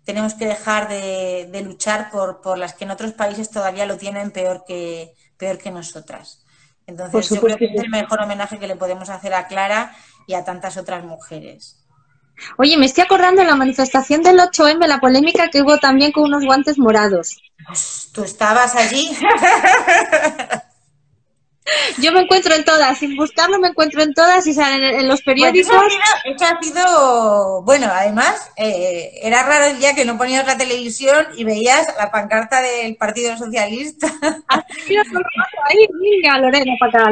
tenemos que dejar de luchar por las que en otros países todavía lo tienen peor que nosotras. Entonces, yo creo que es el mejor homenaje que le podemos hacer a Clara y a tantas otras mujeres. Oye, me estoy acordando de la manifestación del 8M, la polémica que hubo también con unos guantes morados. Pues, ¿tú estabas allí? Yo me encuentro en todas, sin buscarlo me encuentro en todas y salen en los periódicos. Pues eso ha sido, bueno, además, era raro el día que no ponías la televisión y veías la pancarta del Partido Socialista. Ahí, venga, Lorena, para acá.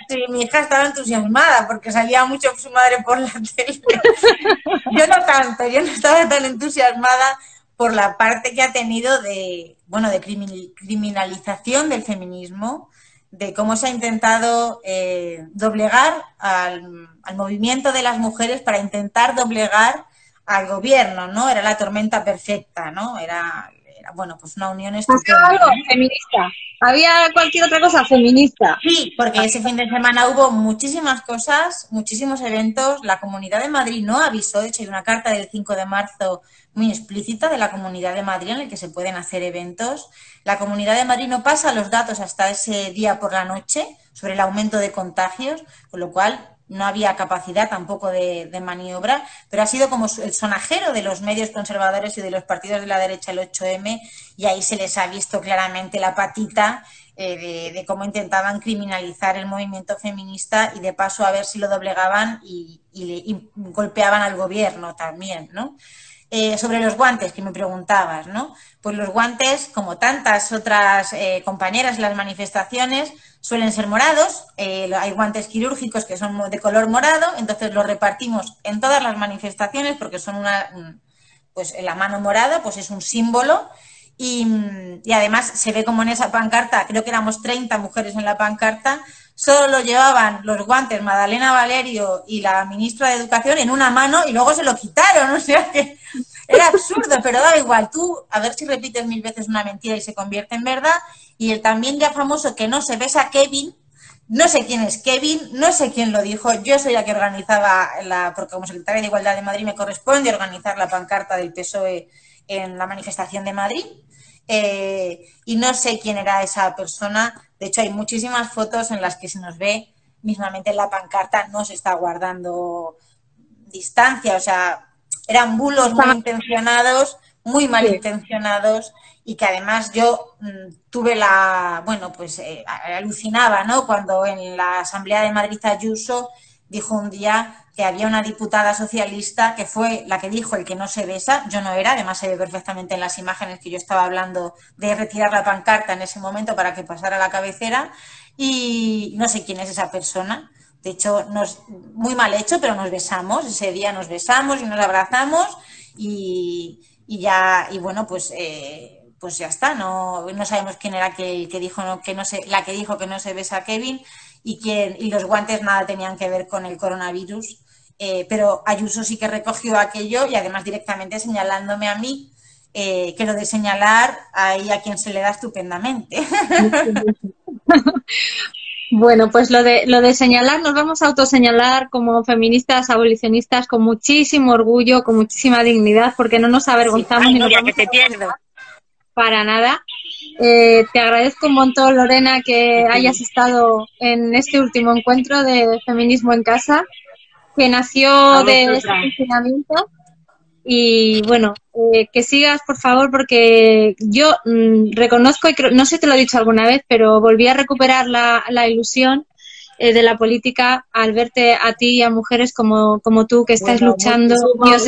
Sí, mi hija estaba entusiasmada porque salía mucho su madre por la tele. Yo no estaba tan entusiasmada por la parte que ha tenido de criminalización del feminismo, de cómo se ha intentado doblegar al movimiento de las mujeres para intentar doblegar al gobierno, ¿no? Era la tormenta perfecta, ¿no? Era Era, bueno, pues una unión ¿Pasaba estupenda, algo ¿no? feminista? ¿Había cualquier otra cosa feminista? Sí, porque ese fin de semana hubo muchísimas cosas, muchísimos eventos. La Comunidad de Madrid no avisó, de hecho hay una carta del 5 de marzo muy explícita de la Comunidad de Madrid en la que se pueden hacer eventos. La Comunidad de Madrid no pasa los datos hasta ese día por la noche sobre el aumento de contagios, con lo cual no había capacidad tampoco de maniobra, pero ha sido como el sonajero de los medios conservadores y de los partidos de la derecha el 8M, y ahí se les ha visto claramente la patita de cómo intentaban criminalizar el movimiento feminista y de paso a ver si lo doblegaban y golpeaban al gobierno también, ¿no? Sobre los guantes que me preguntabas, ¿no? Pues los guantes, como tantas otras compañeras en las manifestaciones, suelen ser morados. Hay guantes quirúrgicos que son de color morado, entonces los repartimos en todas las manifestaciones porque son pues la mano morada, pues es un símbolo. Y además se ve como en esa pancarta, creo que éramos 30 mujeres en la pancarta, solo llevaban los guantes Madalena Valerio y la ministra de Educación en una mano y luego se lo quitaron, o sea que era absurdo, pero da igual, tú a ver si repites 1000 veces una mentira y se convierte en verdad. Y el también ya famoso que no se besa Kevin, no sé quién es Kevin, no sé quién lo dijo, yo soy la que organizaba, porque como secretaria de Igualdad de Madrid me corresponde organizar la pancarta del PSOE en la manifestación de Madrid, y no sé quién era esa persona. De hecho hay muchísimas fotos en las que se nos ve mismamente en la pancarta, no se está guardando distancia, o sea, eran bulos muy intencionados, muy malintencionados, y que además yo tuve alucinaba, ¿no? Cuando en la Asamblea de Madrid Ayuso dijo un día que había una diputada socialista que fue la que dijo el que no se besa, yo no era, además se ve perfectamente en las imágenes que yo estaba hablando de retirar la pancarta en ese momento para que pasara a la cabecera, y no sé quién es esa persona. De hecho, muy mal hecho, pero nos besamos, ese día nos besamos y nos abrazamos y bueno, pues ya está, no sabemos quién era el que dijo la que dijo que no se besa a Kevin, y los guantes nada tenían que ver con el coronavirus, pero Ayuso sí que recogió aquello y además directamente señalándome a mí, que lo de señalar ahí a quien se le da estupendamente. Bueno, pues lo de señalar, nos vamos a autoseñalar como feministas abolicionistas con muchísimo orgullo, con muchísima dignidad, porque no nos avergonzamos ni nos vamos que te pierdo. Para nada. Te agradezco un montón, Lorena, que hayas estado en este último encuentro de Feminismo en Casa, que nació de este confinamiento. Y bueno, que sigas, por favor, porque yo reconozco, y no sé si te lo he dicho alguna vez, pero volví a recuperar la ilusión de la política al verte a ti y a mujeres como tú que estáis luchando y os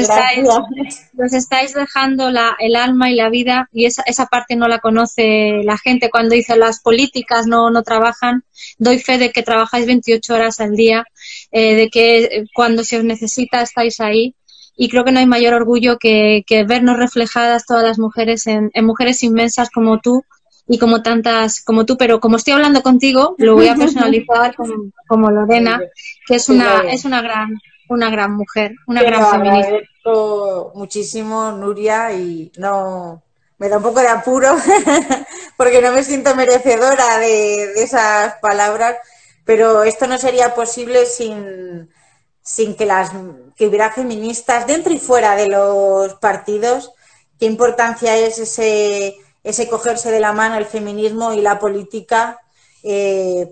estáis dejando el alma y la vida, y esa parte no la conoce la gente. Cuando dice las políticas no trabajan, doy fe de que trabajáis 28 horas al día, de que cuando se os necesita estáis ahí. Y creo que no hay mayor orgullo que vernos reflejadas todas las mujeres en mujeres inmensas como tú y como tantas como tú. Pero como estoy hablando contigo, lo voy a personalizar como Lorena, que es una gran mujer, una gran feminista. Agradezco muchísimo, Nuria, y no me da un poco de apuro porque no me siento merecedora de esas palabras, pero esto no sería posible sin que hubiera feministas dentro y fuera de los partidos. Qué importancia es ese cogerse de la mano el feminismo y la política,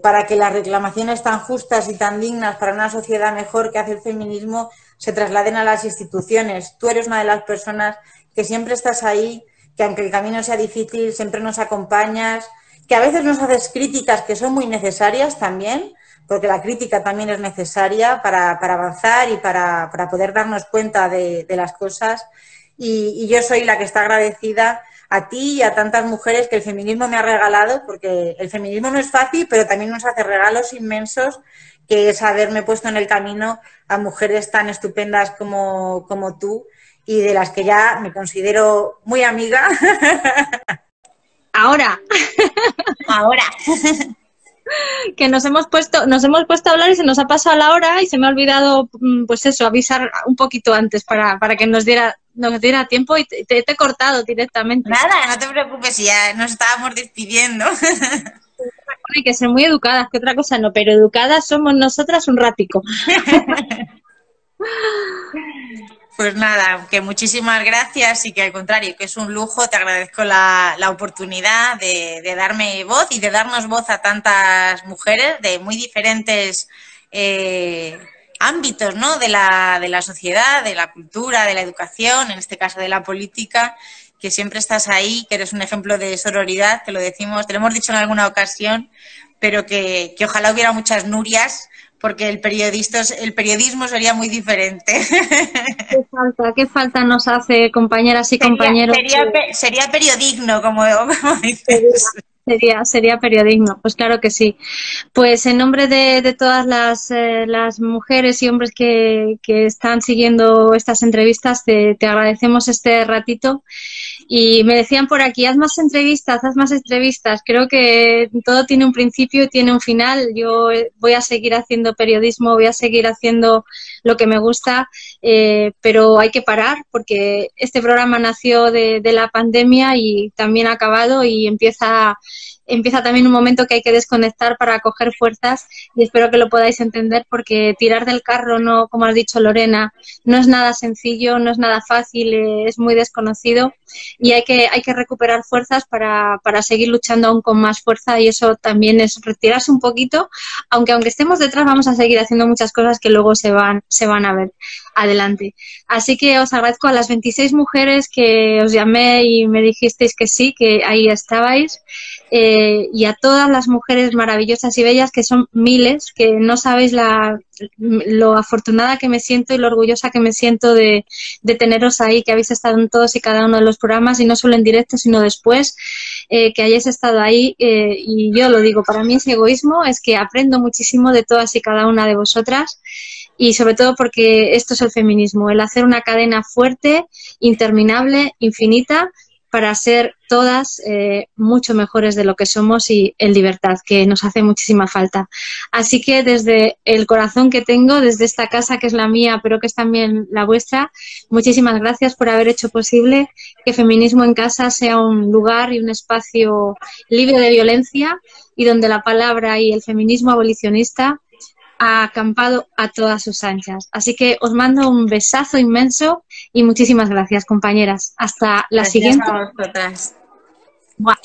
para que las reclamaciones tan justas y tan dignas para una sociedad mejor que hace el feminismo se trasladen a las instituciones. Tú eres una de las personas que siempre estás ahí, que aunque el camino sea difícil, siempre nos acompañas, que a veces nos haces críticas que son muy necesarias también, porque la crítica también es necesaria para avanzar y para poder darnos cuenta de las cosas. Y yo soy la que está agradecida a ti y a tantas mujeres que el feminismo me ha regalado, porque el feminismo no es fácil, pero también nos hace regalos inmensos, que es haberme puesto en el camino a mujeres tan estupendas como tú, y de las que ya me considero muy amiga. Ahora. que nos hemos puesto a hablar y se nos ha pasado la hora y se me ha olvidado, pues eso, avisar un poquito antes para que nos diera tiempo y te he cortado directamente. Nada, no te preocupes, ya nos estábamos despidiendo. Hay que ser muy educadas, que otra cosa no, pero educadas somos nosotras un ratico. Pues nada, que muchísimas gracias y que al contrario, que es un lujo, te agradezco la oportunidad de darme voz y de darnos voz a tantas mujeres de muy diferentes ámbitos, ¿no? De la sociedad, de la cultura, de la educación, en este caso de la política, que siempre estás ahí, que eres un ejemplo de sororidad, te lo decimos, te lo hemos dicho en alguna ocasión, pero que ojalá hubiera muchas Nurias, porque el periodismo sería muy diferente. Qué falta nos hace, compañeras y compañeros. Sería periodismo, como dices. Sería periodismo, pues claro que sí. Pues en nombre de todas las mujeres y hombres que están siguiendo estas entrevistas, te agradecemos este ratito. Y me decían por aquí, haz más entrevistas, haz más entrevistas. Creo que todo tiene un principio y tiene un final. Yo voy a seguir haciendo periodismo, voy a seguir haciendo lo que me gusta, pero hay que parar porque este programa nació de la pandemia y también ha acabado y empieza también un momento que hay que desconectar para coger fuerzas y espero que lo podáis entender porque tirar del carro, no, como has dicho Lorena, no es nada sencillo, no es nada fácil, es muy desconocido y hay que recuperar fuerzas para seguir luchando aún con más fuerza y eso también es retirarse un poquito, aunque estemos detrás vamos a seguir haciendo muchas cosas que luego se van a ver adelante. Así que os agradezco a las 26 mujeres que os llamé y me dijisteis que sí, que ahí estabais. Y a todas las mujeres maravillosas y bellas, que son miles, que no sabéis lo afortunada que me siento y lo orgullosa que me siento de teneros ahí, que habéis estado en todos y cada uno de los programas, y no solo en directo, sino después, que hayáis estado ahí. Y yo lo digo, para mí es egoísmo, es que aprendo muchísimo de todas y cada una de vosotras. Y sobre todo porque esto es el feminismo, el hacer una cadena fuerte, interminable, infinita, para ser todas mucho mejores de lo que somos y en libertad, que nos hace muchísima falta. Así que desde el corazón que tengo, desde esta casa que es la mía, pero que es también la vuestra, muchísimas gracias por haber hecho posible que Feminismo en Casa sea un lugar y un espacio libre de violencia y donde la palabra y el feminismo abolicionista ha acampado a todas sus anchas. Así que os mando un besazo inmenso y muchísimas gracias, compañeras. Hasta la siguiente. A vosotras. Buah.